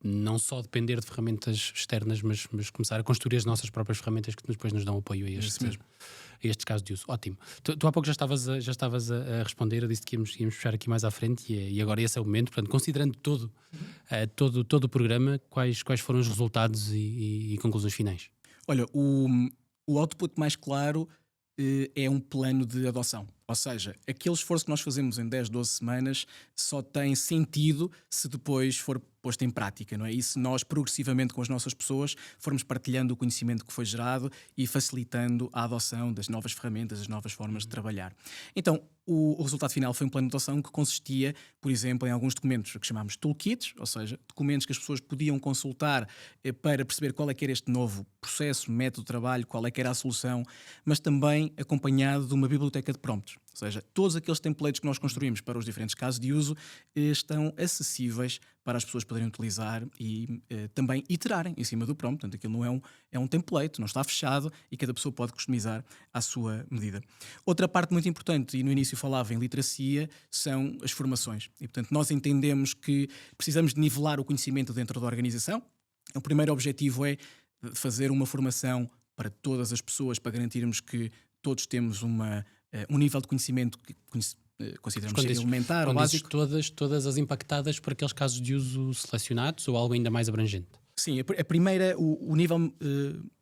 não só depender de ferramentas externas, mas começar a construir as nossas próprias ferramentas que depois nos dão apoio a estes casos de uso. Ótimo. Tu há pouco já estavas a responder, eu disse que íamos puxar aqui mais à frente e agora esse é o momento. Portanto, considerando todo o programa, quais foram os resultados e conclusões finais? Olha, o output mais claro é um plano de adoção. Ou seja, aquele esforço que nós fazemos em 10, 12 semanas só tem sentido se depois for posto em prática, não é? E se nós progressivamente com as nossas pessoas formos partilhando o conhecimento que foi gerado e facilitando a adoção das novas ferramentas, das novas formas de trabalhar. Então, o resultado final foi um plano de adoção que consistia, por exemplo, em alguns documentos que chamámos toolkits, ou seja, documentos que as pessoas podiam consultar para perceber qual é que era este novo processo, método de trabalho, qual é que era a solução, mas também acompanhado de uma biblioteca de prompts. Ou seja, todos aqueles templates que nós construímos para os diferentes casos de uso estão acessíveis para as pessoas poderem utilizar e também iterarem em cima do prompt. Portanto, aquilo não é um template, não está fechado e cada pessoa pode customizar à sua medida. Outra parte muito importante, e no início falava em literacia, são as formações. E, portanto, nós entendemos que precisamos de nivelar o conhecimento dentro da organização. O primeiro objetivo é fazer uma formação para todas as pessoas, para garantirmos que todos temos um nível de conhecimento que consideramos ser elementar ou básico. Todas as impactadas por aqueles casos de uso selecionados ou algo ainda mais abrangente? Sim, a primeira, o nível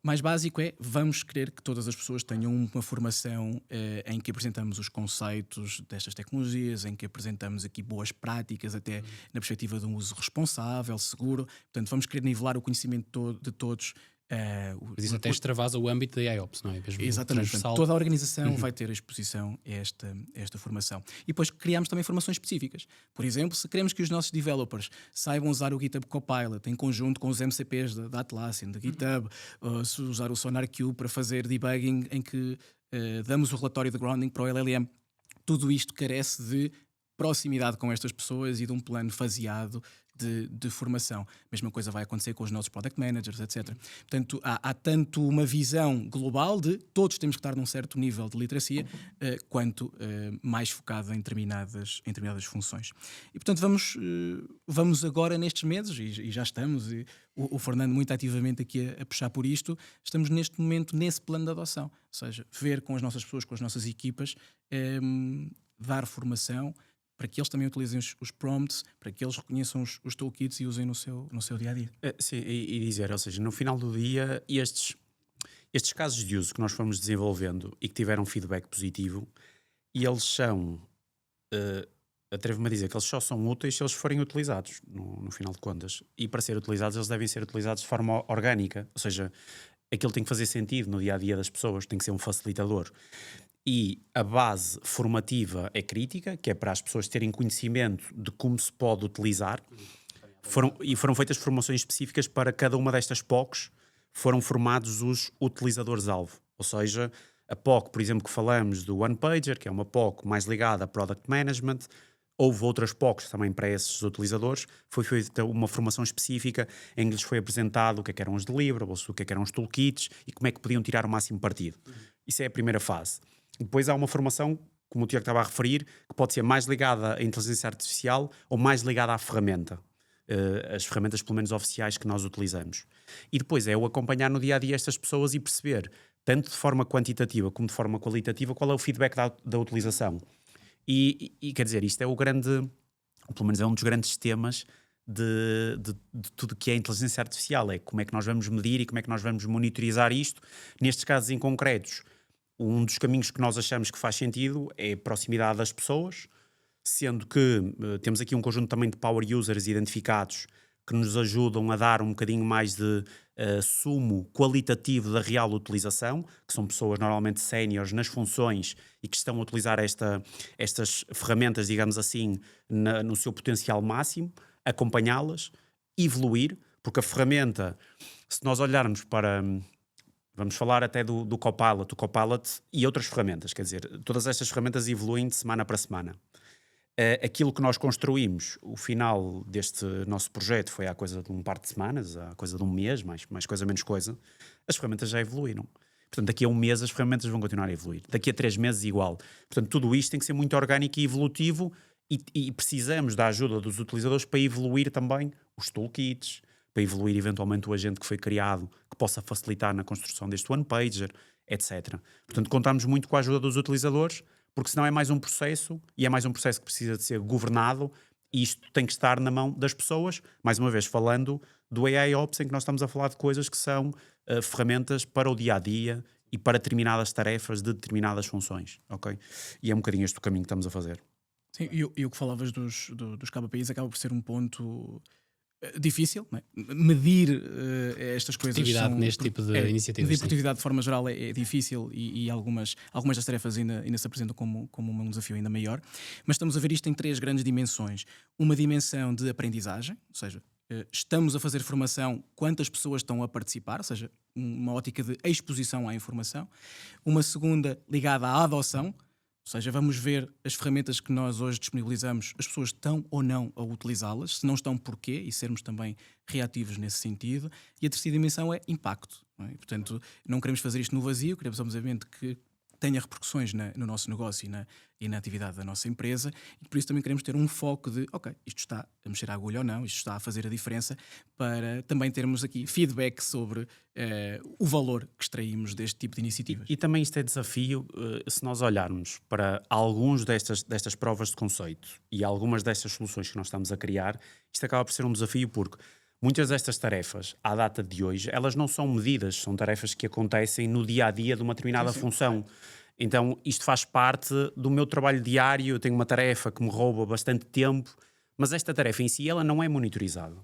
mais básico é vamos querer que todas as pessoas tenham uma formação em que apresentamos os conceitos destas tecnologias, em que apresentamos aqui boas práticas, até na perspectiva de um uso responsável, seguro. Portanto, vamos querer nivelar o conhecimento de todos. Mas isso até extravasa o âmbito da IOPS, não é? Mesmo Exatamente. Portanto, toda a organização vai ter a exposição a esta formação. E depois criamos também formações específicas. Por exemplo, se queremos que os nossos developers saibam usar o GitHub Copilot em conjunto com os MCPs da Atlassian, da GitHub, se usar o SonarQube para fazer debugging em que damos o relatório de grounding para o LLM, tudo isto carece de proximidade com estas pessoas e de um plano faseado de formação. A mesma coisa vai acontecer com os nossos product managers, etc. Portanto, há tanto uma visão global de todos temos que estar num certo nível de literacia, quanto mais focado em determinadas funções. E, portanto, vamos agora nestes meses, e já estamos, e o Fernando muito ativamente aqui a puxar por isto, estamos neste momento nesse plano de adoção. Ou seja, ver com as nossas pessoas, com as nossas equipas, dar formação, para que eles também utilizem os prompts, para que eles reconheçam os toolkits e usem no seu dia-a-dia. Sim, e dizer, ou seja, no final do dia, estes casos de uso que nós fomos desenvolvendo e que tiveram feedback positivo, e eles são, atrevo-me a dizer que eles só são úteis se eles forem utilizados, no final de contas. E para ser utilizados, eles devem ser utilizados de forma orgânica, ou seja, aquilo tem que fazer sentido no dia-a-dia das pessoas, tem que ser um facilitador. E a base formativa é crítica, que é para as pessoas terem conhecimento de como se pode utilizar. Foram feitas formações específicas para cada uma destas POCs, foram formados os utilizadores-alvo. Ou seja, a POC, por exemplo, que falamos do OnePager, que é uma POC mais ligada a Product Management, houve outras POCs também para esses utilizadores, foi feita uma formação específica em que lhes foi apresentado o que eram os deliverables, o que eram os toolkits e como é que podiam tirar o máximo partido. Isso é a primeira fase. Depois há uma formação, como o Tiago estava a referir, que pode ser mais ligada à inteligência artificial ou mais ligada à ferramenta. As ferramentas, pelo menos oficiais, que nós utilizamos. E depois é o acompanhar no dia-a-dia estas pessoas e perceber, tanto de forma quantitativa como de forma qualitativa, qual é o feedback da utilização. E quer dizer, isto é o grande, pelo menos é um dos grandes temas de tudo que é inteligência artificial. É como é que nós vamos medir e como é que nós vamos monitorizar isto. Nestes casos em concretos, um dos caminhos que nós achamos que faz sentido é a proximidade das pessoas, sendo que temos aqui um conjunto também de power users identificados que nos ajudam a dar um bocadinho mais de sumo qualitativo da real utilização, que são pessoas normalmente séniores nas funções e que estão a utilizar estas ferramentas, digamos assim, no seu potencial máximo, acompanhá-las, evoluir, porque a ferramenta, se nós olharmos para... Vamos falar até do Copilot, o Copilot e outras ferramentas, quer dizer, todas estas ferramentas evoluem de semana para semana. Aquilo que nós construímos, o final deste nosso projeto foi há coisa de um par de semanas, há coisa de um mês, mais coisa, menos coisa, as ferramentas já evoluíram. Portanto, daqui a um mês as ferramentas vão continuar a evoluir. Daqui a 3 meses igual. Portanto, tudo isto tem que ser muito orgânico e evolutivo e precisamos da ajuda dos utilizadores para evoluir também os toolkits, para evoluir eventualmente o agente que foi criado, que possa facilitar na construção deste OnePager, etc. Portanto, contamos muito com a ajuda dos utilizadores, porque senão é mais um processo, e é mais um processo que precisa de ser governado, e isto tem que estar na mão das pessoas, mais uma vez falando do AIOps, em que nós estamos a falar de coisas que são ferramentas para o dia-a-dia e para determinadas tarefas de determinadas funções, ok? E é um bocadinho este o caminho que estamos a fazer. Sim, e o que falavas dos KPIs acaba por ser um ponto... difícil, não é? Medir estas coisas. Produtividade neste tipo de iniciativas. Medir produtividade de forma geral é difícil e algumas das tarefas ainda se apresentam como um desafio ainda maior. Mas estamos a ver isto em 3 grandes dimensões. Uma dimensão de aprendizagem, ou seja, estamos a fazer formação, quantas pessoas estão a participar, ou seja, uma ótica de exposição à informação. Uma segunda ligada à adoção, ou seja, vamos ver as ferramentas que nós hoje disponibilizamos, as pessoas estão ou não a utilizá-las, se não estão, porquê, e sermos também reativos nesse sentido. E a terceira dimensão é impacto. Não é? E, portanto, não queremos fazer isto no vazio, queremos, obviamente, que tenha repercussões no nosso negócio e na atividade da nossa empresa, e por isso também queremos ter um foco de, ok, isto está a mexer a agulha ou não, isto está a fazer a diferença, para também termos aqui feedback sobre o valor que extraímos deste tipo de iniciativas. E também isto é desafio, se nós olharmos para alguns destas provas de conceito e algumas destas soluções que nós estamos a criar, isto acaba por ser um desafio porque muitas destas tarefas, à data de hoje, elas não são medidas, são tarefas que acontecem no dia-a-dia de uma determinada função. Então, isto faz parte do meu trabalho diário. Eu tenho uma tarefa que me rouba bastante tempo, mas esta tarefa em si, ela não é monitorizada.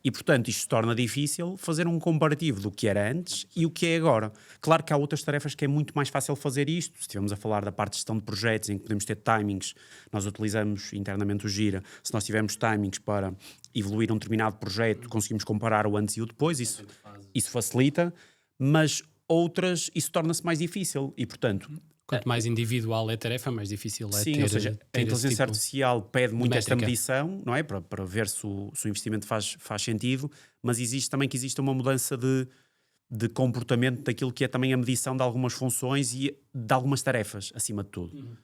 E, portanto, isto torna difícil fazer um comparativo do que era antes e o que é agora. Claro que há outras tarefas que é muito mais fácil fazer isto. Se estivermos a falar da parte de gestão de projetos, em que podemos ter timings, nós utilizamos internamente o Gira. Se nós tivermos timings para evoluir um determinado projeto, conseguimos comparar o antes e o depois, isso facilita, mas outras, isso torna-se mais difícil e, portanto... Quanto mais individual é a tarefa, mais difícil é Sim, ter, ou seja, a ter esse inteligência tipo artificial pede muito esta métrica. medição, não é? Para ver se o investimento faz sentido, mas existe também que existe uma mudança de comportamento daquilo que é também a medição de algumas funções e de algumas tarefas, acima de tudo.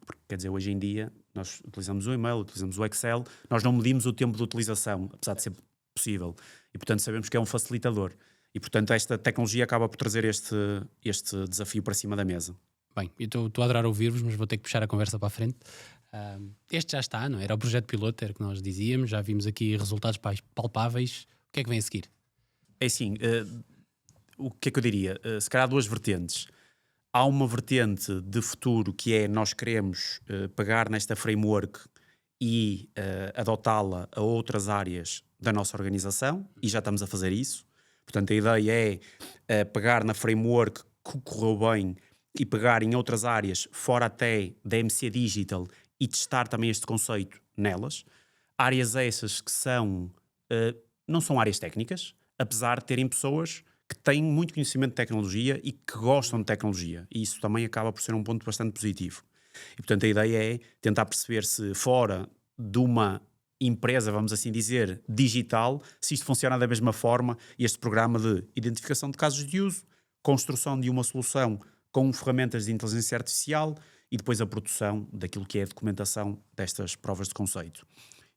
Porque, quer dizer, hoje em dia nós utilizamos o e-mail, utilizamos o Excel, nós não medimos o tempo de utilização, apesar de ser possível, e portanto sabemos que é um facilitador. E portanto esta tecnologia acaba por trazer este desafio para cima da mesa. Bem, eu estou a adorar ouvir-vos, mas vou ter que puxar a conversa para a frente. Este já está, não é? Era o projeto piloto, era o que nós dizíamos, já vimos aqui resultados palpáveis. O que é que vem a seguir? É assim, o que é que eu diria? Se calhar duas vertentes. Há uma vertente de futuro que é nós queremos pegar nesta framework e adotá-la a outras áreas da nossa organização, e já estamos a fazer isso. Portanto, a ideia é pegar na framework que correu bem e pegar em outras áreas, fora até da MC Digital, e testar também este conceito nelas. Áreas essas que não são áreas técnicas, apesar de terem pessoas que têm muito conhecimento de tecnologia e que gostam de tecnologia. E isso também acaba por ser um ponto bastante positivo. E, portanto, a ideia é tentar perceber se fora de uma empresa, vamos assim dizer, digital, se isto funciona da mesma forma, este programa de identificação de casos de uso, construção de uma solução com ferramentas de inteligência artificial e depois a produção daquilo que é a documentação destas provas de conceito.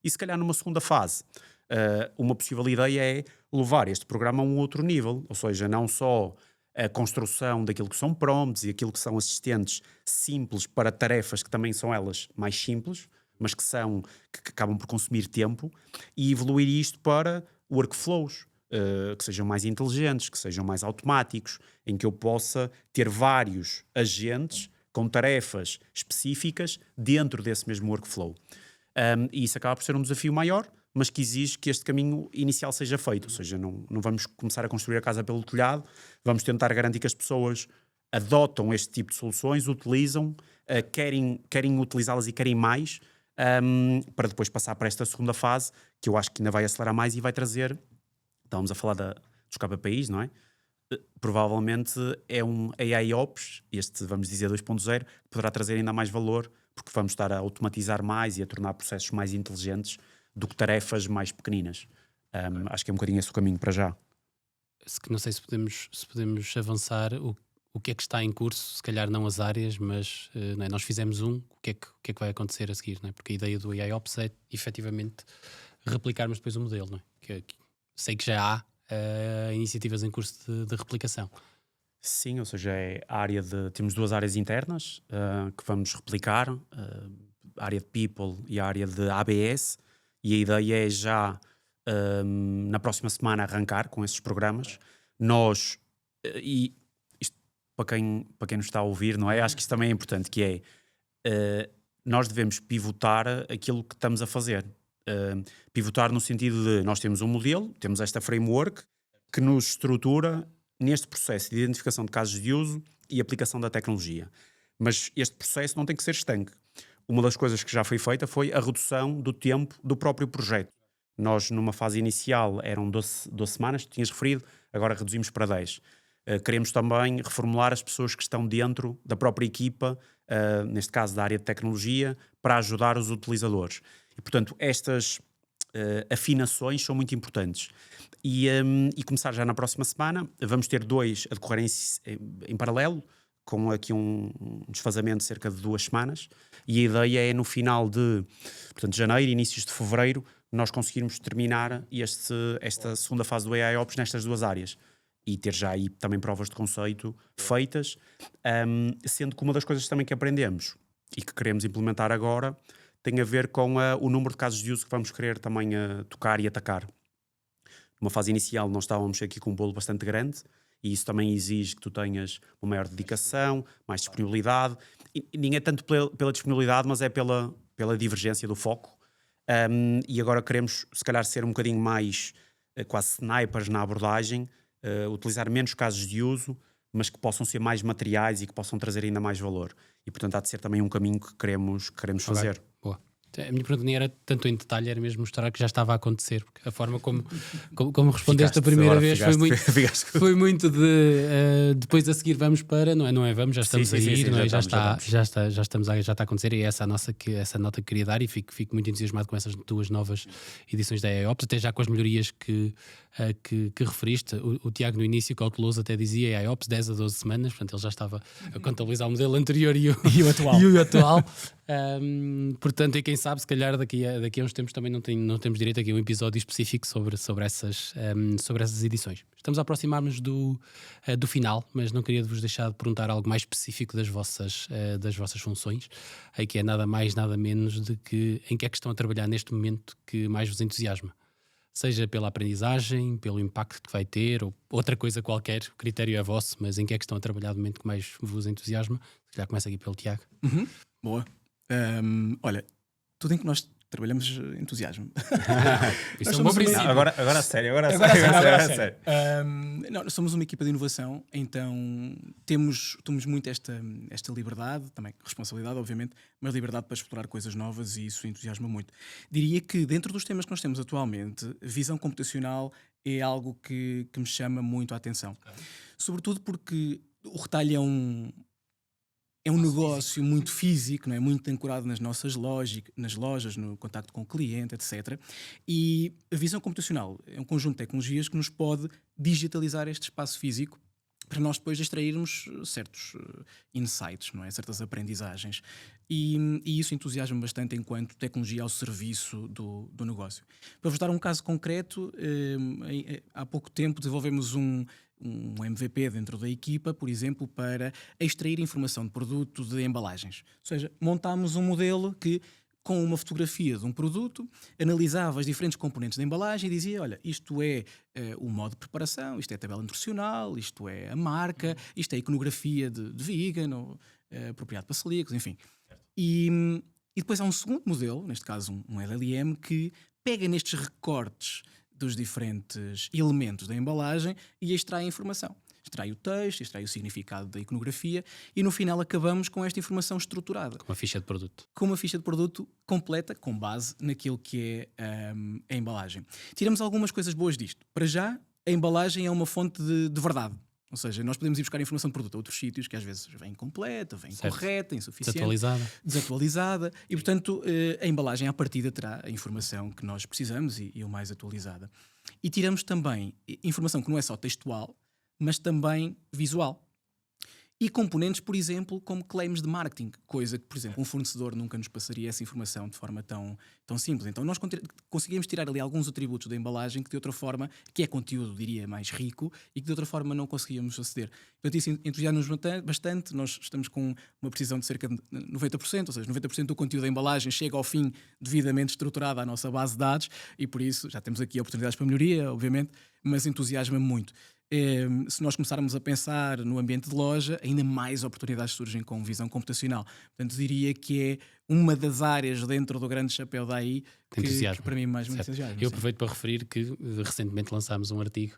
E se calhar numa segunda fase, uma possível ideia é levar este programa a um outro nível, ou seja, não só a construção daquilo que são prompts e aquilo que são assistentes simples para tarefas que também são elas mais simples, mas que acabam por consumir tempo, e evoluir isto para workflows que sejam mais inteligentes, que sejam mais automáticos, em que eu possa ter vários agentes com tarefas específicas dentro desse mesmo workflow. E isso acaba por ser um desafio maior, mas que exige que este caminho inicial seja feito. Ou seja, não vamos começar a construir a casa pelo telhado, vamos tentar garantir que as pessoas adotam este tipo de soluções, utilizam, querem utilizá-las e querem mais, para depois passar para esta segunda fase, que eu acho que ainda vai acelerar mais e vai trazer, estávamos a falar dos KPIs, não é? Provavelmente é um AIOps, este, vamos dizer, 2.0, que poderá trazer ainda mais valor, porque vamos estar a automatizar mais e a tornar processos mais inteligentes do que tarefas mais pequeninas. Acho que é um bocadinho esse o caminho para já. Não sei se podemos avançar o que é que está em curso, se calhar não as áreas, mas não é? Nós fizemos o que é que vai acontecer a seguir, não é? Porque a ideia do AIOps é efetivamente replicarmos depois o modelo, não é? Sei que já há iniciativas em curso de replicação. Sim, ou seja, temos duas áreas internas que vamos replicar, a área de People e a área de ABS, e a ideia é já na próxima semana arrancar com esses programas. Nós, e isto para quem nos está a ouvir, não é? Acho que isto também é importante, que é nós devemos pivotar aquilo que estamos a fazer. Pivotar no sentido de nós temos um modelo, temos esta framework que nos estrutura neste processo de identificação de casos de uso e aplicação da tecnologia. Mas este processo não tem que ser estanque. Uma das coisas que já foi feita foi a redução do tempo do próprio projeto. Nós, numa fase inicial, eram 12 semanas, tinhas referido, agora reduzimos para 10. Queremos também reformular as pessoas que estão dentro da própria equipa, neste caso da área de tecnologia, para ajudar os utilizadores. E, portanto, estas afinações são muito importantes. E começar já na próxima semana, vamos ter 2 a decorrerem em paralelo, com aqui um desfazamento de cerca de 2 semanas, e a ideia é no final de, portanto, janeiro, inícios de fevereiro, nós conseguirmos terminar esta segunda fase do AIOps nestas duas áreas e ter já aí também provas de conceito feitas, sendo que uma das coisas também que aprendemos e que queremos implementar agora tem a ver com o número de casos de uso que vamos querer também tocar e atacar. numa fase inicial nós estávamos aqui com um bolo bastante grande, e isso também exige que tu tenhas uma maior dedicação, mais disponibilidade, e nem é tanto pela disponibilidade, mas é pela divergência do foco. E agora queremos, se calhar, ser um bocadinho mais quase snipers na abordagem, utilizar menos casos de uso, mas que possam ser mais materiais e que possam trazer ainda mais valor. E, portanto, há de ser também um caminho que queremos fazer. Boa. A minha pergunta nem era tanto em detalhe, era mesmo mostrar que já estava a acontecer, porque a forma como respondeste a primeira vez foi muito de depois a seguir vamos para, não é vamos, já estamos a ir, não é? Já está a acontecer, e essa nota que queria dar, e fico muito entusiasmado com essas duas novas edições da AIOps, até já com as melhorias que referiste. O Tiago no início, cauteloso, até dizia AIOps 10 a 12 semanas, portanto ele já estava a contabilizar o modelo anterior e o atual. Portanto, e quem sabe, se calhar daqui a uns tempos também não temos direito aqui a um episódio específico sobre essas edições. Estamos a aproximar-nos do final, mas não queria vos deixar de perguntar algo mais específico das vossas funções, que é nada mais, nada menos de que em que é que estão a trabalhar neste momento que mais vos entusiasma. Seja pela aprendizagem, pelo impacto que vai ter, ou outra coisa qualquer, o critério é vosso, mas em que é que estão a trabalhar no momento que mais vos entusiasma? Se calhar começa aqui pelo Tiago. Boa. Olha, tudo em que nós trabalhamos entusiasmo. Isso é um bom princípio. Agora a sério. Nós somos uma equipa de inovação, então temos muito esta liberdade, também responsabilidade, obviamente, mas liberdade para explorar coisas novas, e isso entusiasma muito. Diria que dentro dos temas que nós temos atualmente, visão computacional é algo que me chama muito a atenção. Sobretudo porque o retalho é um negócio muito físico, não é? Muito ancorado nas nossas lojas, no contacto com o cliente, etc. E a visão computacional é um conjunto de tecnologias que nos pode digitalizar este espaço físico para nós depois extrairmos certos insights, não é? Certas aprendizagens. E isso entusiasma bastante enquanto tecnologia ao serviço do negócio. Para vos dar um caso concreto, há pouco tempo desenvolvemos um MVP dentro da equipa, por exemplo, para extrair informação de produto de embalagens. Ou seja, montámos um modelo que, com uma fotografia de um produto, analisava as diferentes componentes da embalagem e dizia, olha, isto é o modo de preparação, isto é a tabela nutricional, isto é a marca, isto é a iconografia de vegan, ou apropriado para celíacos, enfim. E depois há um segundo modelo, neste caso um LLM, que pega nestes recortes dos diferentes elementos da embalagem e extrai a informação. Extrai o texto, extrai o significado da iconografia e no final acabamos com esta informação estruturada. Com uma ficha de produto. Com uma ficha de produto completa, com base naquilo que é a embalagem. Tiramos algumas coisas boas disto. Para já, a embalagem é uma fonte de verdade. Ou seja, nós podemos ir buscar informação de produto a outros sítios que às vezes vem incompleta, vem incorreta, insuficiente, desatualizada. E, portanto, a embalagem à partida terá a informação que nós precisamos e o mais atualizada. E tiramos também informação que não é só textual, mas também visual. E componentes, por exemplo, como claims de marketing, coisa que, por exemplo, um fornecedor nunca nos passaria essa informação de forma tão simples. Então nós conseguimos tirar ali alguns atributos da embalagem que de outra forma, que é conteúdo, diria, mais rico, e que de outra forma não conseguíamos aceder. Portanto, isso entusiasma-nos bastante. Nós estamos com uma precisão de cerca de 90%, ou seja, 90% do conteúdo da embalagem chega ao fim devidamente estruturado à nossa base de dados, e por isso já temos aqui oportunidades para melhoria, obviamente, mas entusiasma muito. Se nós começarmos a pensar no ambiente de loja, ainda mais oportunidades surgem com visão computacional. Portanto, diria que é uma das áreas dentro do grande chapéu da AI que para mim mais me entusiasma. Eu aproveito para referir que recentemente lançámos um artigo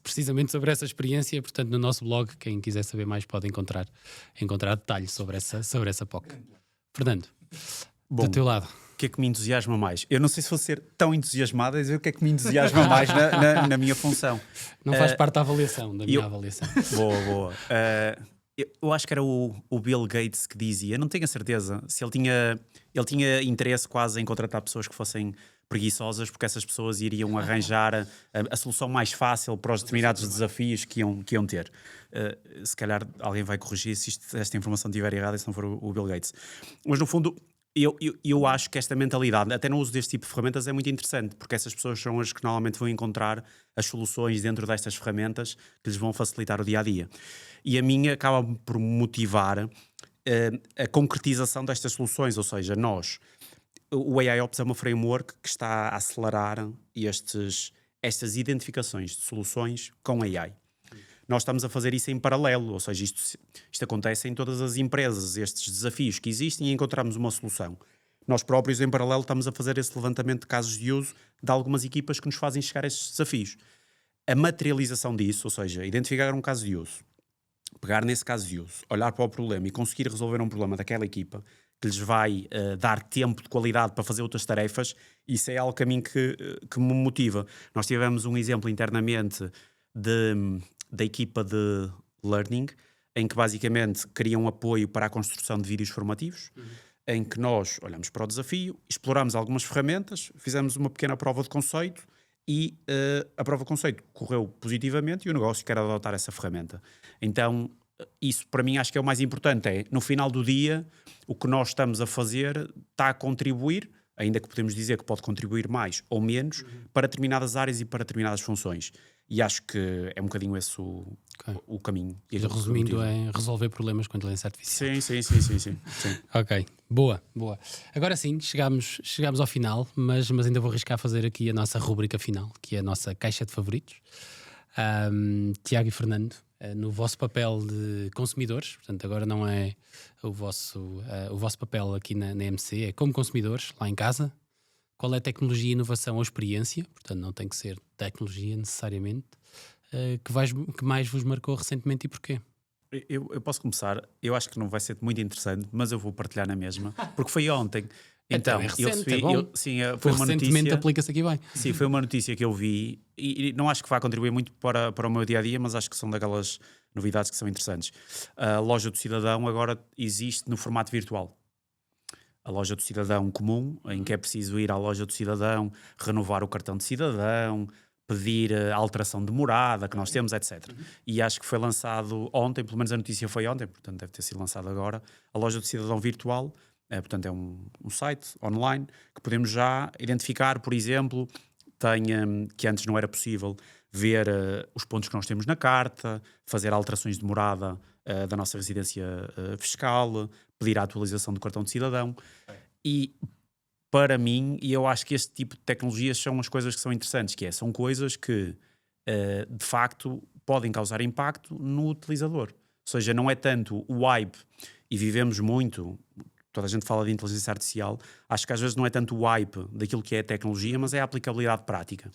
precisamente sobre essa experiência, portanto no nosso blog, quem quiser saber mais pode encontrar detalhes sobre essa POC. Fernando, do teu lado. O que é que me entusiasma mais? Eu não sei se vou ser tão entusiasmado a dizer o que é que me entusiasma mais na minha função. Não faz parte da avaliação, da minha avaliação. Boa. Eu acho que era o Bill Gates que dizia, eu não tenho a certeza, se ele tinha interesse quase em contratar pessoas que fossem preguiçosas, porque essas pessoas iriam arranjar a solução mais fácil para os determinados desafios que iam ter. Se calhar alguém vai corrigir se esta informação estiver errada, se não for o Bill Gates. Mas no fundo, eu acho que esta mentalidade, até no uso deste tipo de ferramentas, é muito interessante, porque essas pessoas são as que normalmente vão encontrar as soluções dentro destas ferramentas que lhes vão facilitar o dia-a-dia. E a minha acaba por motivar a concretização destas soluções, ou seja, o AIOps é uma framework que está a acelerar estas identificações de soluções com AI. Nós estamos a fazer isso em paralelo, ou seja, isto acontece em todas as empresas, estes desafios que existem e encontramos uma solução. Nós próprios, em paralelo, estamos a fazer esse levantamento de casos de uso de algumas equipas que nos fazem chegar a estes desafios. A materialização disso, ou seja, identificar um caso de uso, pegar nesse caso de uso, olhar para o problema e conseguir resolver um problema daquela equipa que lhes vai dar tempo de qualidade para fazer outras tarefas, isso é algo que a mim que me motiva. Nós tivemos um exemplo internamente da equipa de learning, em que basicamente queriam apoio para a construção de vídeos formativos, em que nós olhamos para o desafio, exploramos algumas ferramentas, fizemos uma pequena prova de conceito e a prova de conceito correu positivamente e o negócio quer adotar essa ferramenta. Então, isso para mim acho que é o mais importante, é no final do dia o que nós estamos a fazer está a contribuir, ainda que podemos dizer que pode contribuir mais ou menos, para determinadas áreas e para determinadas funções. E acho que é um bocadinho esse o caminho. Resumindo, é resolver problemas com inteligência artificial. Sim. Ok, boa. Agora sim, chegámos ao final, mas ainda vou arriscar fazer aqui a nossa rúbrica final, que é a nossa caixa de favoritos. Tiago e Fernando, no vosso papel de consumidores, portanto agora não é o vosso papel aqui na MC, é como consumidores, lá em casa. Qual é a tecnologia, inovação ou experiência, portanto não tem que ser tecnologia necessariamente, que mais vos marcou recentemente e porquê? Eu posso começar, eu acho que não vai ser muito interessante, mas eu vou partilhar na mesma, porque foi ontem. Então, é recente, eu recebi, é bom. foi uma Recentemente notícia, aplica-se aqui bem. Sim, foi uma notícia que eu vi e não acho que vá contribuir muito para o meu dia-a-dia, mas acho que são daquelas novidades que são interessantes. A loja do cidadão agora existe no formato virtual. A loja do cidadão comum, em que é preciso ir à loja do cidadão, renovar o cartão de cidadão, pedir a alteração de morada que nós temos, etc. E acho que foi lançado ontem, pelo menos a notícia foi ontem, portanto deve ter sido lançado agora, a loja do cidadão virtual. Portanto é um site online que podemos já identificar, por exemplo, que antes não era possível ver os pontos que nós temos na carta, fazer alterações de morada da nossa residência fiscal, pedir a atualização do cartão de cidadão. E para mim, e eu acho que este tipo de tecnologias são as coisas que são interessantes, são coisas que de facto podem causar impacto no utilizador. Ou seja, não é tanto o hype, e vivemos muito, toda a gente fala de inteligência artificial, acho que às vezes não é tanto o hype daquilo que é a tecnologia, mas é a aplicabilidade prática.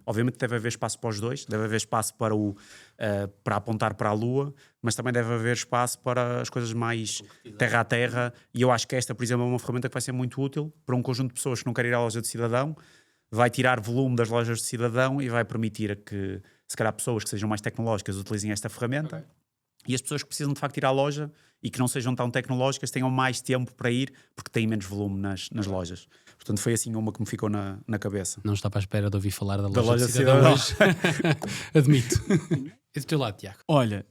Obviamente deve haver espaço para os dois, deve haver espaço para apontar para a Lua, mas também deve haver espaço para as coisas mais terra a terra, e eu acho que esta, por exemplo, é uma ferramenta que vai ser muito útil para um conjunto de pessoas que não querem ir à loja de cidadão, vai tirar volume das lojas de cidadão e vai permitir que, se calhar, pessoas que sejam mais tecnológicas utilizem esta ferramenta, e as pessoas que precisam de facto ir à loja e que não sejam tão tecnológicas tenham mais tempo para ir porque têm menos volume nas lojas. Portanto, foi assim uma que me ficou na cabeça. Não está para a espera de ouvir falar da loja de cidadão hoje. Admito. E do teu lado, Tiago? Olha,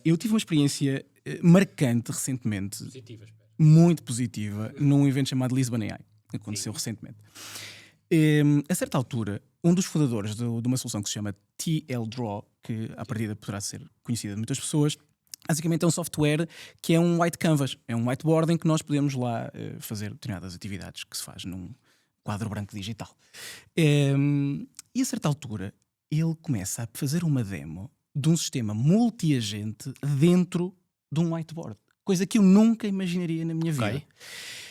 eu tive uma experiência marcante recentemente, Positiva, muito positiva, num evento chamado Lisbon AI, que aconteceu recentemente. A certa altura, um dos fundadores de uma solução que se chama TL Draw, que à partida poderá ser conhecida de muitas pessoas, basicamente é um software que é um white canvas, é um whiteboard em que nós podemos lá fazer determinadas atividades que se faz num quadro branco digital. E a certa altura, ele começa a fazer uma demo de um sistema multi-agente dentro de um whiteboard, coisa que eu nunca imaginaria na minha vida. Okay.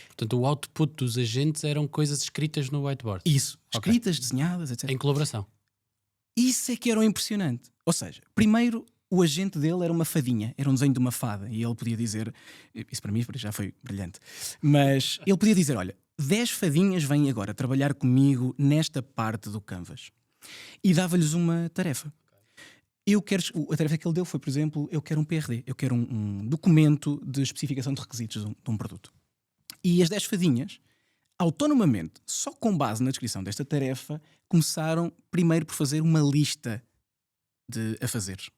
Portanto, o output dos agentes eram coisas escritas no whiteboard. Isso, escritas, desenhadas, etc. Em colaboração. Isso é que era o impressionante. Ou seja, primeiro, o agente dele era uma fadinha, era um desenho de uma fada, e ele podia dizer, isso para mim já foi brilhante, mas ele podia dizer, olha, 10 fadinhas vêm agora trabalhar comigo nesta parte do canvas. E dava-lhes uma tarefa. A tarefa que ele deu foi, por exemplo, eu quero um PRD, eu quero um documento de especificação de requisitos de um produto. E as 10 fadinhas, autonomamente, só com base na descrição desta tarefa, começaram primeiro por fazer uma lista de afazeres.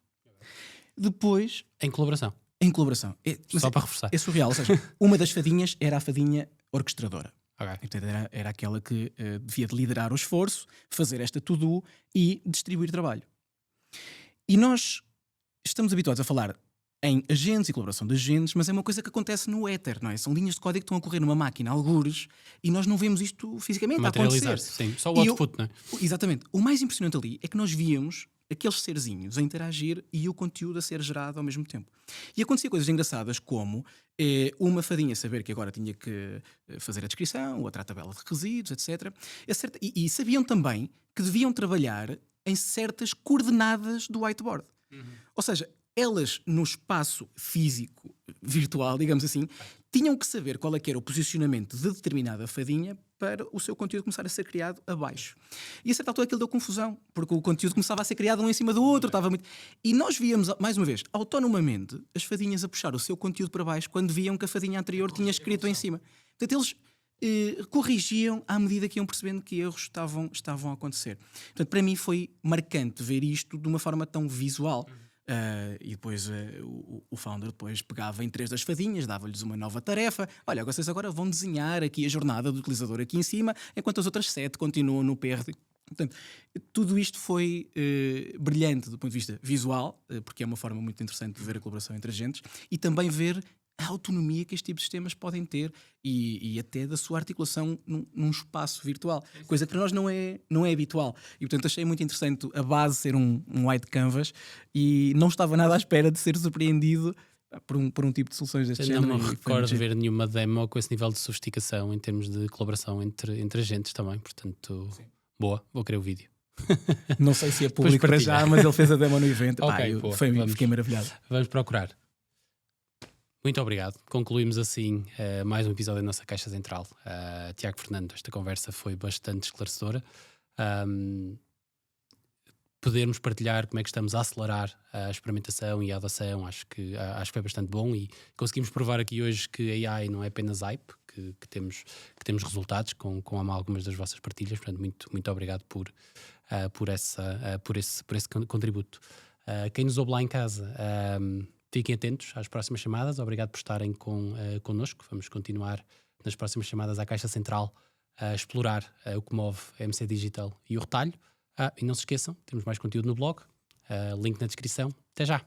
Depois... Em colaboração. Em colaboração. Só para reforçar. É surreal. Ou seja, uma das fadinhas era a fadinha orquestradora. Okay. Portanto, era aquela que devia de liderar o esforço, fazer esta to-do e distribuir trabalho. E nós estamos habituados a falar em agentes e colaboração de agentes, mas é uma coisa que acontece no éter, não é? São linhas de código que estão a correr numa máquina, algures, e nós não vemos isto fisicamente a acontecer. Materializar-se, sim. Só o E output, não é? Exatamente. O mais impressionante ali é que nós víamos aqueles serzinhos a interagir e o conteúdo a ser gerado ao mesmo tempo. E acontecia coisas engraçadas como uma fadinha saber que agora tinha que fazer a descrição, outra a tabela de resíduos, etc. E sabiam também que deviam trabalhar em certas coordenadas do whiteboard. Ou seja, elas no espaço físico, virtual, digamos assim, tinham que saber qual é que era o posicionamento de determinada fadinha para o seu conteúdo começar a ser criado abaixo. E a certa altura aquilo deu confusão, porque o conteúdo começava a ser criado um em cima do outro. Estava muito... E nós víamos, mais uma vez, autonomamente, as fadinhas a puxar o seu conteúdo para baixo quando viam que a fadinha anterior tinha escrito em cima. Portanto, eles corrigiam à medida que iam percebendo que erros estavam a acontecer. Portanto, para mim foi marcante ver isto de uma forma tão visual. E depois o founder depois pegava em 3 das fadinhas, dava-lhes uma nova tarefa. Olha, vocês agora vão desenhar aqui a jornada do utilizador aqui em cima, enquanto as outras 7 continuam no PRD. Portanto, tudo isto foi brilhante do ponto de vista visual, porque é uma forma muito interessante de ver a colaboração entre agentes, e também ver a autonomia que este tipo de sistemas podem ter e até da sua articulação num espaço virtual, coisa que para nós não é habitual. E portanto achei muito interessante a base ser um white canvas e não estava nada à espera de ser surpreendido por um tipo de soluções deste Eu género. não me recordo de ver nenhuma demo com esse nível de sofisticação em termos de colaboração entre agentes também, portanto, boa, vou querer o vídeo. Não sei se é público para já, mas ele fez a demo no evento. Ok, Fiquei maravilhado. Vamos procurar. Muito obrigado. Concluímos assim mais um episódio da nossa Caixa Central. Tiago Fernando, esta conversa foi bastante esclarecedora. Podermos partilhar como é que estamos a acelerar a experimentação e a adoção, acho que foi bastante bom e conseguimos provar aqui hoje que a AI não é apenas hype, que temos resultados com algumas das vossas partilhas. Portanto, muito obrigado por esse contributo. Quem nos ouve lá em casa, fiquem atentos às próximas chamadas. Obrigado por estarem connosco. Vamos continuar nas próximas chamadas à Caixa Central a explorar o que move a MC Digital e o retalho. E não se esqueçam, temos mais conteúdo no blog. Link na descrição. Até já!